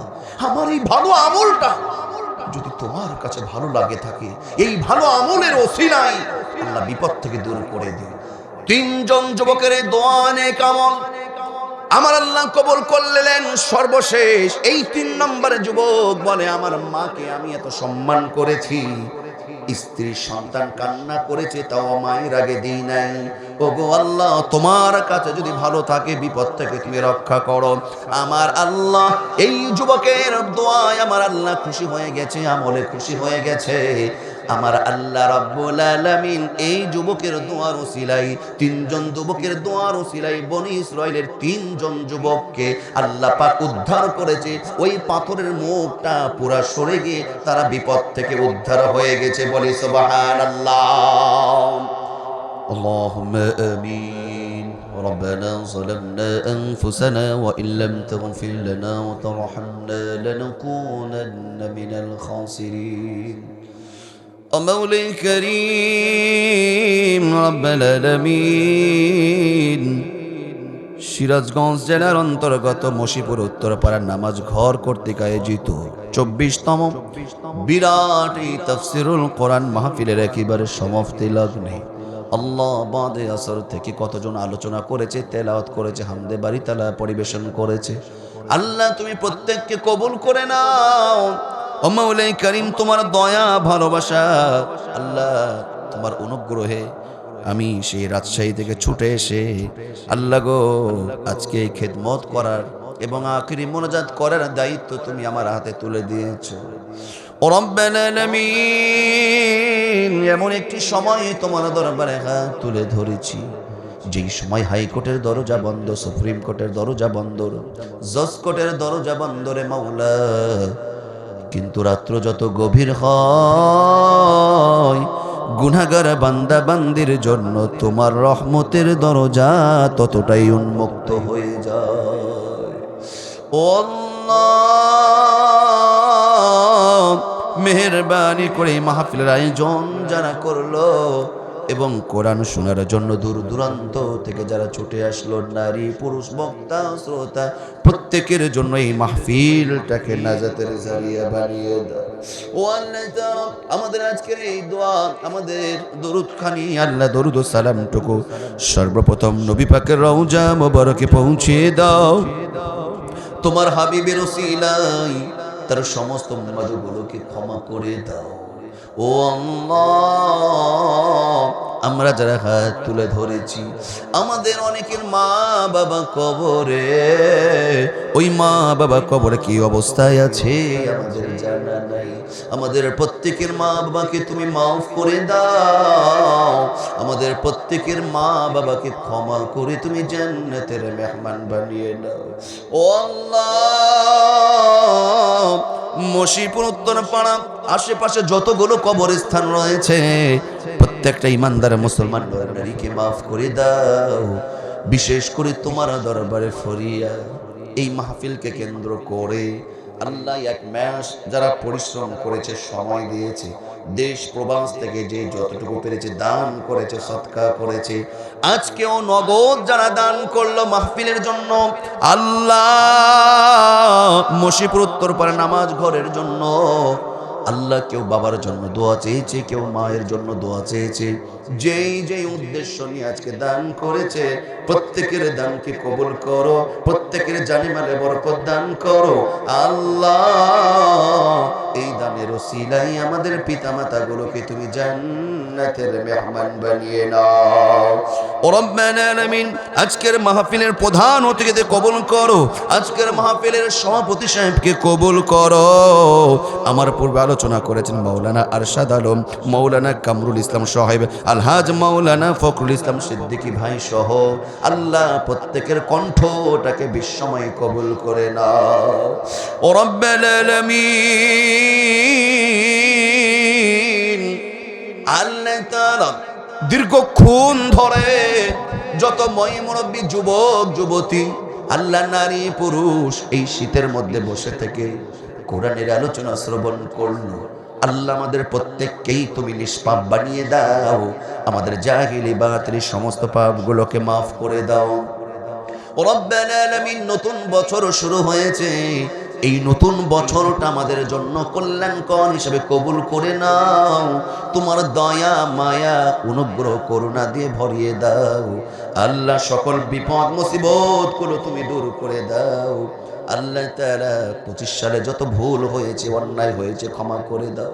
আমার এই ভালো আমলটা যদি তোমার কাছে ভালো লাগে থাকে, এই ভালো আমলের ওসিলায় আল্লাহ বিপদ থেকে দূর করে দিন। 3 জন যুবকের দোয়া নেক আমল আমার আল্লাহ কবুল করলেন। সর্বশেষ এই 3 নম্বরের যুবক বলে, আমার মাকে আমি এত সম্মান করেছি, স্ত্রী সন্তান কান্না করেছে, তাও মায়ের আগে দিই নাই। ওগো আল্লাহ, তোমার কাছে যদি ভালো থাকে, বিপদ থেকে তুমি রক্ষা করো। আমার আল্লাহ এই যুবকের দোয়ায় আমার আল্লাহ খুশি হয়ে গেছে, আমলে খুশি হয়ে গেছে। আমার আল্লাহ রাব্বুল আলামিন এই যুবকের দোয়ার ওসিলায়, 3 জন যুবকের দোয়ার ওসিলায় বনি ইসরাইলের 3 জন যুবককে আল্লাহ পাক উদ্ধার করেছে। ওই পাথরের মুখটা পুরা সরে গিয়ে তারা বিপদ থেকে উদ্ধার হয়ে গেছে। বলি সুবহানাল্লাহ। আল্লাহুম্মা আমিন। ربنا ظلمنا أنفسنا وإن لم تغفر لنا وترحمنا لنكونن من الخاسرين مولاي الكريم رب العالمين। সিরাজগঞ্জ জেলার অন্তর্গত মশিপুর উত্তরপাড়ার নামাজ ঘর কর্তৃক আয়োজিত 24তম বিরাট এই তাফসিরুল কোরআন মাহফিলের একেবারে সমাপ্তি লগ্নে আল্লাহ বাদে আসর থেকে কতজন আলোচনা করেছে, তেলাওয়াত করেছে, হামদে বাড়ি তালা পরিবেশন করেছে। আল্লাহ তুমি প্রত্যেককে কবুল করে নাও। ও মাওলাই করিম, তোমার দয়া ভালোবাসা, আল্লাহ তোমার অনুগ্রহে আমি সেই রাজশাহী থেকে ছুটে এসে আল্লাহ গো আজকে খেদমত করার এবং আখিরি মোনাজাত করার দায়িত্ব তুমি আমার হাতে তুলে দিয়েছো। ও রব্বুল আলামিন, এমন একটি সময় তোমার দরবারে হাত তুলে ধরেছি যেই সময় হাইকোর্টের দরজা বন্ধ, সুপ্রিম কোর্টের দরজা বন্ধ, জজ কোর্টের দরজা বন্ধ রে মাওলা। কিন্তু রাত্র যত গভীর হয়, গুনাহগার বান্দা বান্দির জন্য তোমার রহমতের দরজা ততটাই উন্মুক্ত হয়ে যায়। ও আল্লাহ, মেহেরবানি করে মাহফিলের আয়োজন যারা করলো এবং কোরআন শোনার জন্য দূর দূরান্ত থেকে যারা ছুটে আসলো, নারী পুরুষ বক্তা শ্রোতা, প্রত্যেকের জন্য এই মাহফিলটাকে নাজাতের জারিয়া বানিয়ে দাও। ও আল্লাহ, আমাদের আজকের এই দোয়া, আমাদের দরুদ খানি, আল্লাহ দরুদ ও সালামটুকু সর্বপ্রথম নবী পাকের রওজা মোবারকে পৌঁছে দাও। তোমার হাবিবের ওসিলায় তার সমস্ত গুনাহগুলোকে ক্ষমা করে দাও। ও আল্লাহ, আমরা যারা হাত তুলে ধরেছি, আমাদের অনেকের মা বাবা কবরে, ওই মা বাবা কবরে কি অবস্থায় আছে আমাদের জানা নাই। আমাদের প্রত্যেকের মা বাবাকে তুমি মাফ করে দাও, আমাদের প্রত্যেকের মা বাবাকে ক্ষমা করে তুমি জান্নাতের মেহমান বানিয়ে দাও। ও আল্লাহ, মশিপুর উত্তরপাড়া আশেপাশে যতগুলো কবরস্থান রয়েছে প্রত্যেকটা ইমানদার মুসলমান নারীকে মাফ করে দাও। বিশেষ করে তোমার দরবারে ফরিয়া এই মাহফিলকে কেন্দ্র করে আল্লাহ এক মাস যারা পরিশ্রম করেছে, সময় দিয়েছে, দেশ প্রবাস থেকে যে যতটুকু পেরেছে দান করেছে, সদকা করেছে, আজকেও নগদ যারা দান করলো মাহফিলের জন্য, আল্লাহ মশিপুর উত্তরপাড়া নামাজ ঘরের জন্য, আল্লাহ কেউ বাবার জন্য দোয়া চেয়েছে, কেউ মায়ের জন্য দোয়া চেয়েছে, যেই যেই উদ্দেশ্য নিয়ে আজকে দান করেছে প্রত্যেকের দানকে কবুল করো, প্রত্যেকের জানে মালে বরকত দান করো আল্লাহ। এই দানের ওসিলাই আমাদের পিতামাতা গুলোকে তুমি জান্নাতের মেহমান বানিয়ে নাও। ও রব্বানা আলামিন, আজকের মাহফিলের প্রধান অতিথিকে কবুল করো, আজকের মাহফিলের সভাপতি সাহেবকে কবুল করো। আমার পূর্বে আলোচনা করেছেন মাওলানা আরশাদ আলম, মাওলানা কামরুল ইসলাম সাহেব, আলহাজ মাওলানা ফখরুল ইসলাম সিদ্দিকী ভাই সহ আল্লাহ প্রত্যেকের কণ্ঠটাকে বিস্ময় কবুল করে নাও। ও রব্বাল আলামিন, আল্লাহ তাআলা দীর্ঘক্ষণ ধরে যত মুরব্বী যুবক যুবতী, আল্লাহ নারী পুরুষ এই শীতের মধ্যে বসে থেকে কোরআনের আলোচনা শ্রবণ করলো, আল্লাহ আমাদের প্রত্যেককেই তুমি নিষ্পাপ বানিয়ে দাও, আমাদের জাহিলি বাতিল সমস্ত পাপগুলোকে মাফ করে দাও। ও রব্বাল আলামিন, নতুন বছর শুরু হয়েছে, এই নতুন বছরটা আমাদের জন্য কল্যাণকর হিসেবে কবুল করে নাও। তোমার দয়া মায়া অনুগ্রহ করুণা দিয়ে ভরিয়ে দাও আল্লাহ। সকল বিপদ মুসিবত গুলো তুমি দূর করে দাও আল্লাহ তাআলা। 25 সালে যত ভুল হয়েছে, অন্যায় হয়েছে, ক্ষমা করে দাও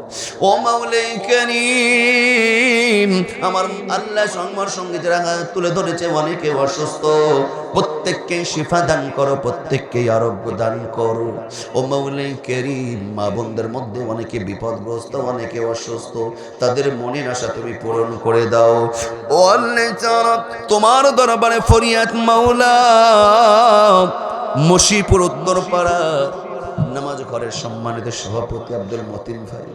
ও মাওলাই কারীম। আমার আল্লাহ সংমার সঙ্গে যারা তুলে ধরেছে, অনেকে অসুস্থ, প্রত্যেককে শিফা দান করো, প্রত্যেককে আরোগ্য দান করো ও মাওলাই কারীম। মা বোনদের মধ্যে অনেকে বিপদগ্রস্ত, অনেকে অসুস্থ, তাদের মনের আশা তুমি পূরণ করে দাও ও আল্লাহ তাআলা। তোমার দরবারে ফরিয়াদ মাওলা। মশিপুর উত্তরপাড়া নামাজ ঘরের সম্মানিত সভাপতি আব্দুল মতিন ভাই,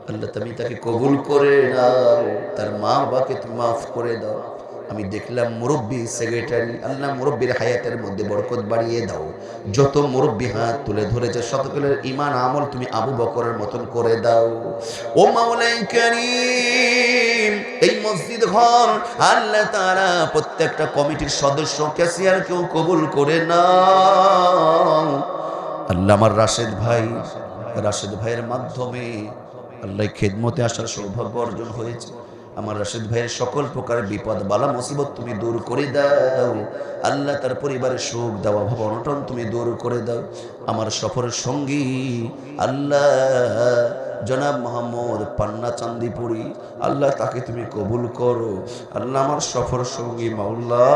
আল্লাহ তুমি তাকে কবুল করে নাও, তার মা বাবাকে তুমি মাফ করে দাও। আমি দেখলাম মুরব্বী সেক্রেটারি, আল্লাহ মুরব্বীর হায়াতের মধ্যে বরকত বাড়িয়ে দাও। যত মুরব্বী হাত তুলে ধরেছে সকলের ঈমান আমল তুমি আবু বকরের মতন করে দাও ও মাওলাই কারীম। এই মসজিদ ঘর আল্লাহ তাআলা প্রত্যেকটা কমিটির সদস্য ক্যাশিয়ারকেও কবুল করে নাও আল্লাহ। আমার রাশেদ ভাইয়ের মাধ্যমে আল্লাহ খেদমতে আসার সৌভাগ্য অর্জন হয়েছে। আমার রাশেদ ভাইয়ের সকল প্রকার বিপদ বালা মুসিবত তুমি দূর করে দাও আল্লাহ। তার পরিবারের সুখ দাও, অভাব অনটন তুমি দূর করে দাও। আমার সফরের সঙ্গী আল্লাহ জনাব মোহাম্মদ পান্না চান্দিপুরি, আল্লাহ তাকে তুমি কবুল করো আল্লাহ। আমার সফর সঙ্গী মাওলা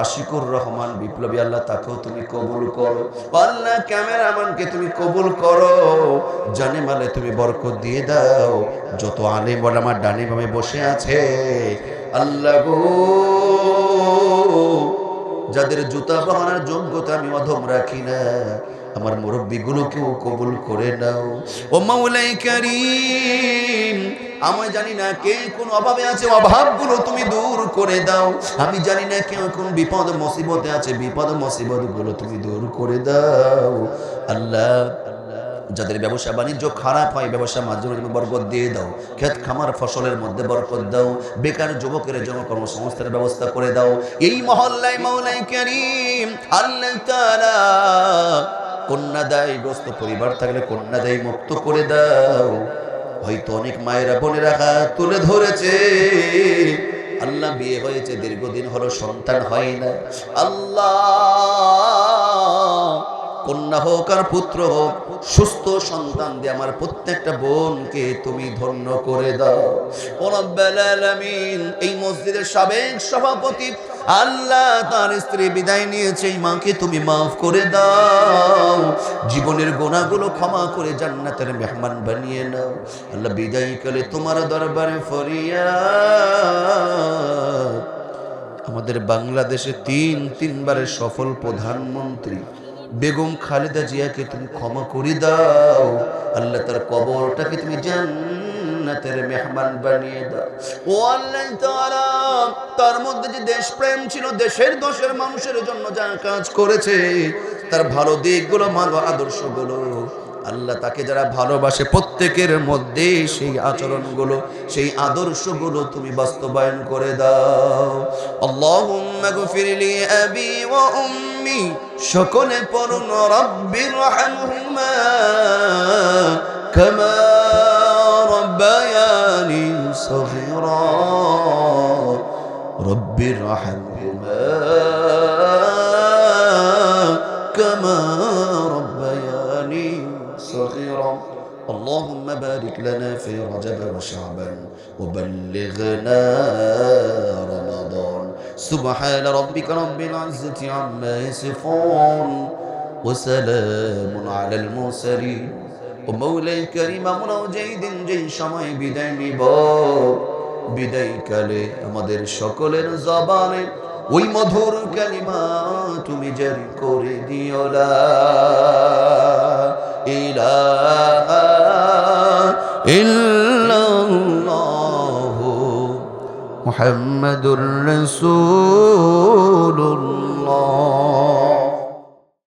আশিকুর রহমান বিপ্লবী, আল্লাহ তাকেও তুমি কবুল করো আল্লাহ। ক্যামেরাম্যানকে তুমি কবুল করো, জানে মালে তুমি বরকত দিয়ে দাও। যত আলেম ওলামা ডানে বামে বসে আছে আল্লাহ গো, যাদের জুতা বাহানোর যোগ্যতা আমি অধম রাখি না, আমার মুরব্বীগুলোকেও কবুল করে নাও ও মাওলাই কারীম। আমি জানি না কে কোন অভাবে আছে, অভাবগুলো তুমি দূর করে দাও। আমি জানি না কেউ কোন বিপদ মুসিবতে আছে, বিপদ মুসিবত গুলো তুমি দূর করে দাও আল্লাহ। যাদের ব্যবসা বাণিজ্য খারাপ হয়, ব্যবসা মাধ্যমে তুমি বরকত দিয়ে দাও। ক্ষেত খামার ফসলের মধ্যে বরকত দাও। বেকার যুবকের জন্য কর্মসংস্থানের ব্যবস্থা করে দাও এই মহল্লায় মাওলাই কারীম আল্লাহ তাআলা। কন্যাদায়গ্রস্ত পরিবার থাকলে কন্যাদায় মুক্ত করে দাও। হয়তো অনেক মায়েরা বোনেরা হাত তুলে ধরেছে আল্লাহ, বিয়ে হয়েছে দীর্ঘদিন হলো সন্তান হয় না আল্লাহ, কন্যা হোক আর পুত্র হোক, সুস্থ সন্তান দিয়ে আমার প্রত্যেকটা বোনকে তুমি ধন্য করে দাও। ও রব্বুল আলামিন, এই মসজিদের সাবেক সভাপতি আল্লাহ, তার স্ত্রী বিদায় নিয়েছে, এই মাকে তুমি মাফ করে দাও, জীবনের গুনাহগুলো ক্ষমা করে জান্নাতের মেহমান বানিয়ে নাও। আল্লাহ, বিদায়কালে তোমার দরবারে ফরিয়াদ, আমাদের বাংলাদেশে তিনবারের সফল প্রধানমন্ত্রী বেগম খালেদা জিয়াকে তুমি ক্ষমা করে দাও। আল্লাহ, তার কবরটাকে তুমি জান্নাতের মেহমান বানিয়ে দাও। ও আল্লাহ তাআলা, তার মধ্যে যে দেশপ্রেম ছিল, দেশের মানুষের জন্য যা কাজ করেছে, তার ভালো দিকগুলো, ভালো আদর্শগুলো, আল্লাহ তাকে যারা ভালোবাসে প্রত্যেকের মধ্যে সেই আচরণগুলো, সেই আদর্শগুলো তুমি বাস্তবায়ন করে দাও। আল্লাহুম্মা গফিরলি আবি ওয়া উম্মি, সকলে পড়ুন রব্বির রহমহুমা কামা রব্বায়ানি সগীরা, রব্বির রহমহুমা কামা রব্বায়ানি صغيرا. اللهم بارك لنا في رجب وشعبان وبلغنا رمضان. سبحان ربك رب العزة عما يصفون وسلام على المرسلين. ومولاي الكريم আমরা যেই সময় বিদায় নিব, বিদায়কালে আমাদের সকলের জবানে ওই মধুর কালিমা তুমি জারি করে দিও, লা ইলাহা ইল্লাল্লাহু মুহাম্মাদুর রাসূলুল্লাহ।